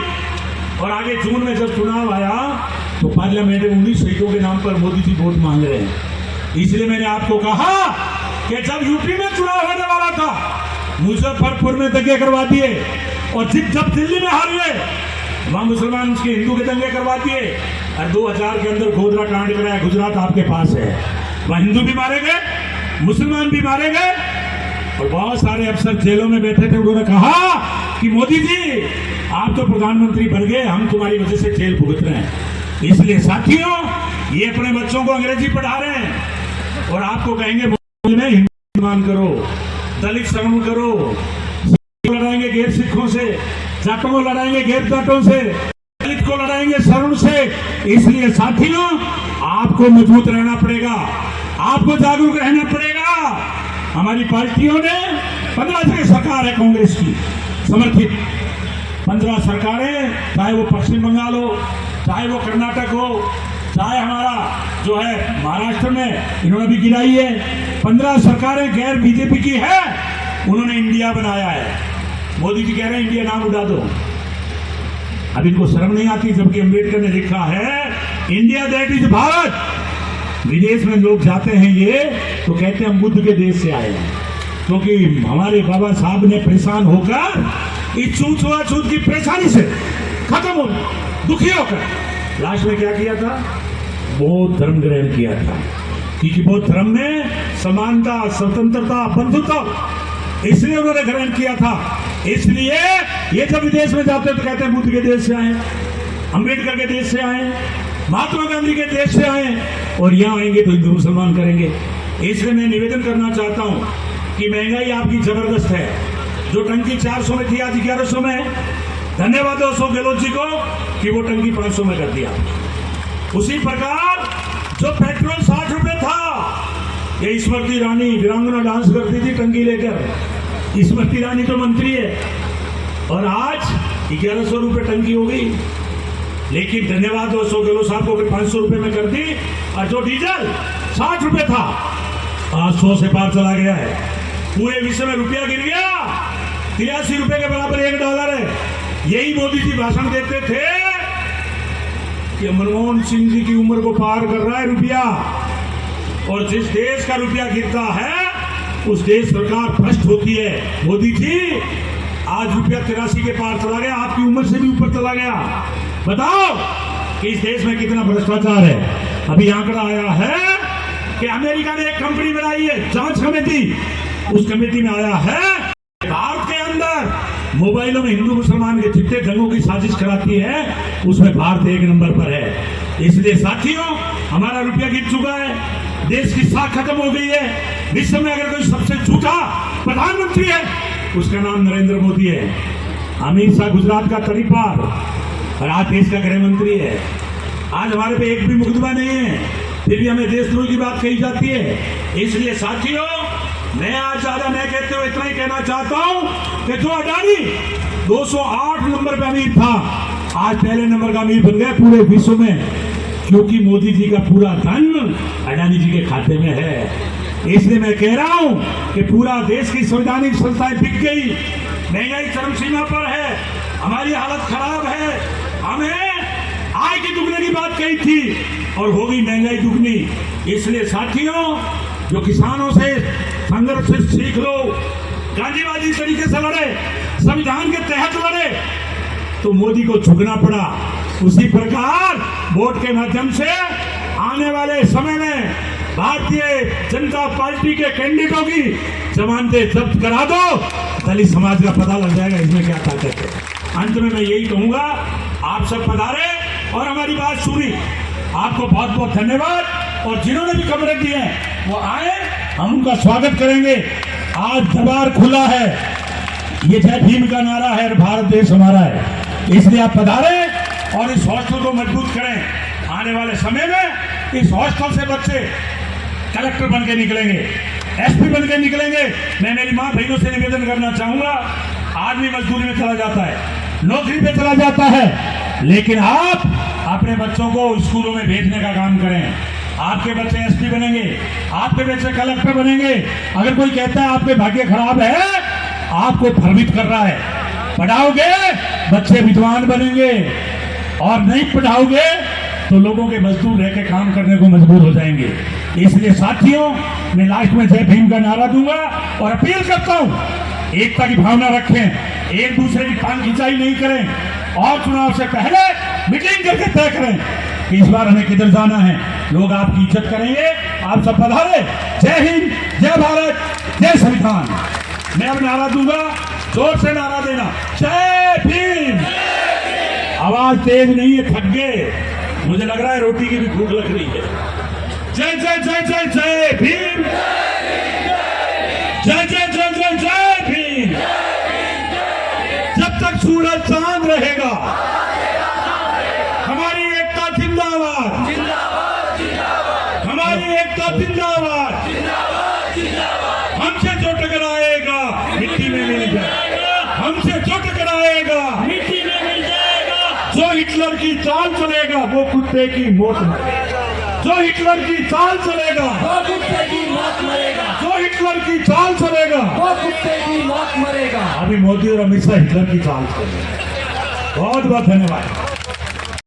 और आगे जून में जब चुनाव आया तो पार्लियामेंट में 19 सीटों के नाम पर मोदी जी वोट मांग रहे हैं। इसलिए मैंने आपको कहा कि जब यूपी में चुनाव होने वाला था, मुजफ्फरपुर में दंगे करवा दिए, और जब दिल्ली में हार गए, वहां मुसलमान के हिंदू के दंगे करवा दिए, और 2000 के अंदर गोधरा कांड कराया। गुजरात आपके पास है, वहां हिंदू भी मारे गए, मुसलमान भी मारे गए, और बहुत सारे अफसर जेलों में बैठे थे। उन्होंने कहा कि मोदी जी आप तो प्रधानमंत्री बन गए, हम तुम्हारी वजह से जेल भुगत रहे हैं। इसलिए साथियों, ये अपने बच्चों को अंग्रेजी पढ़ा रहे हैं और आपको कहेंगे में हिंदू मान करो, दलित शर्म करो, लड़ाएंगे गैर सिखों से, जाटों को लड़ाएंगे गैर जाटों से, दलित को लड़ाएंगे शर्म से। इसलिए साथियों, आपको मजबूत रहना पड़ेगा, आपको जागरूक रहना पड़ेगा। हमारी पार्टियों ने 15 जगह सरकार है कांग्रेस की समर्थित, 15 सरकारें, चाहे वो पश्चिम बंगाल हो, चाहे वो कर्नाटक हो, चाहे हमारा जो है महाराष्ट्र में इन्होंने भी गिराई है। 15 सरकारें गैर बीजेपी की है, उन्होंने इंडिया बनाया है। मोदी जी कह रहे हैं इंडिया नाम उड़ा दो। अब इनको शर्म नहीं आती, जबकि अम्बेडकर ने लिखा है इंडिया दैट इज भारत। विदेश में लोग जाते हैं ये तो कहते हैं हम बुद्ध के देश से आए हैं, क्योंकि हमारे बाबा साहब ने परेशान होकर इस छूत की परेशानी से खत्म हो, दुखी होकर लास्ट में क्या किया था? बौद्ध धर्म ग्रहण किया था, क्योंकि बौद्ध धर्म में समानता, स्वतंत्रता, बंधुत्व, इसलिए उन्होंने ग्रहण किया था। इसलिए ये जब विदेश में जाते तो कहते हैं बुद्ध के देश से आए, अंबेडकर के देश से आए, महात्मा गांधी के देश से आए, और यहाँ आएंगे तो हिंदू मुसलमान करेंगे। इसलिए मैं निवेदन करना चाहता हूँ कि महंगाई आपकी जबरदस्त है। जो टंकी 400 में थी आज 1100 में है। धन्यवाद अशोक गहलोत जी को कि वो टंकी 500 में कर दिया। उसी प्रकार जो पेट्रोल 60 रुपए था, ये स्मृति ईरानी वीरांगना डांस करती थी टंकी लेकर। स्मृति ईरानी तो मंत्री है, और आज 1100 रुपए टंकी हो गई। लेकिन धन्यवाद अशोक गहलोत साहब को 500 रुपए में कर दी, और जो डीजल 60 रुपए था आज 100 से पार चला गया है। पूरे विश्व में रुपया गिर गया, 83 रुपए के बराबर $1 है। यही मोदी जी भाषण देते थे कि मनमोहन सिंह जी की उम्र को पार कर रहा है रुपया, और जिस देश का रुपया गिरता है उस देश सरकार भ्रष्ट होती है। मोदी जी आज रुपया 83 के पार चला गया, आपकी उम्र से भी ऊपर चला गया। बताओ कि इस देश में कितना भ्रष्टाचार है। अभी आंकड़ा आया है कि अमेरिका ने एक कंपनी बनाई है जांच कमेटी, उस कमेटी में आया है भारत के अंदर मोबाइलों में हिंदू मुसलमान के जितने दंगों की साजिश कराती है उसमें भारत 1 नंबर पर है। इसलिए साथियों, हमारा रुपया गिर चुका है, देश की साख खत्म हो गई है। विश्व में अगर कोई सबसे झूठा प्रधानमंत्री है उसका नाम नरेंद्र मोदी है। अमित शाह गुजरात का तरीपार और आज देश का गृह मंत्री है। आज हमारे पे एक भी मुकदमा नहीं है, फिर भी हमें देशद्रोह की बात कही जाती है। इसलिए साथियों, मैं आज ज्यादा नहीं कहते हुए इतना ही कहना चाहता हूं कि जो अडानी 208 नंबर पे अमीर था, आज पहले नंबर का अमीर बन गया पूरे विश्व में, क्योंकि मोदी जी का पूरा धन अडानी जी के खाते में है। इसलिए मैं कह रहा हूं कि पूरा देश की संवैधानिक संस्थाएं बिक गई, महंगाई चरम सीमा पर है, हमारी हालत खराब है। हमें आय की दुगने की बात कही थी और हो गई महंगाई दुगनी। इसलिए साथियों, जो किसानों से संघर्ष से सीख लो, गांधीवादी तरीके से लड़े, संविधान के तहत लड़े, तो मोदी को झुकना पड़ा। उसी प्रकार वोट के माध्यम से आने वाले समय में भारतीय जनता पार्टी के कैंडिडेटों की जमानतें जब्त करा दो, दलित समाज का पता लग जाएगा इसमें क्या ताकत है। अंत में मैं यही कहूंगा, आप सब पधारे और हमारी बात सुनी, आपको बहुत बहुत धन्यवाद। और जिन्होंने भी खबरें दी हैं वो आए, हम उनका स्वागत करेंगे। आज दरबार खुला है, ये जय भीम का नारा है और भारत देश हमारा है, इसलिए आप पधारे और इस हॉस्टल को मजबूत करें। आने वाले समय में इस हॉस्टल से बच्चे कलेक्टर बन के निकलेंगे, एसपी बन के निकलेंगे। मैं मेरी माँ बहनों से निवेदन करना चाहूंगा, आदमी मजदूरी में चला जाता है, नौकरी पे चला जाता है, लेकिन आप अपने बच्चों को स्कूलों में भेजने का काम करें। आपके बच्चे एसपी बनेंगे, आपके बच्चे कलेक्टर बनेंगे। अगर कोई कहता है आपके भाग्य खराब है, आपको भ्रमित कर रहा है। पढ़ाओगे बच्चे विद्वान बनेंगे, और नहीं पढ़ाओगे तो लोगों के मजदूर रह के काम करने को मजबूर हो जाएंगे। इसलिए साथियों, मैं लास्ट में जय भीम का नारा दूंगा और अपील करता हूं, एकता की भावना रखें, एक दूसरे की टांग खिंचाई नहीं करें, और चुनाव से पहले मीटिंग करके तय करें कि इस बार हमें किधर जाना है। लोग आपकी इज्जत करेंगे। आप सब पधारे। जय हिंद, जय भारत, जय संविधान। मैं अब नारा दूंगा, जोर से नारा देना, जय भीम। आवाज तेज नहीं है, थक गए, मुझे लग रहा है रोटी की भी भूख लग रही है। जय जय जय जय जय भीम, जय जय जय जय जय भीम। जब तक सूरज चांद रहेगा, हमारी एकता जिंदाबाद, हमारी एकता जिंदाबाद। हमसे जो टकराएगा मिट्टी में मिल जाएगा, हमसे जो टकराएगा मिट्टी में मिल जाएगा। जो हिटलर की चाल चलेगा वो कुत्ते की मौत मरेगा, जो हिटलर की चाल चलेगा वो कुत्ते की मौत मरेगा, जो हिटलर की चाल चलेगा वो कुत्ते की मौत मरेगा। अभी मोदी और अमित शाह हिटलर की चाल चलेगा। बहुत बहुत धन्यवाद।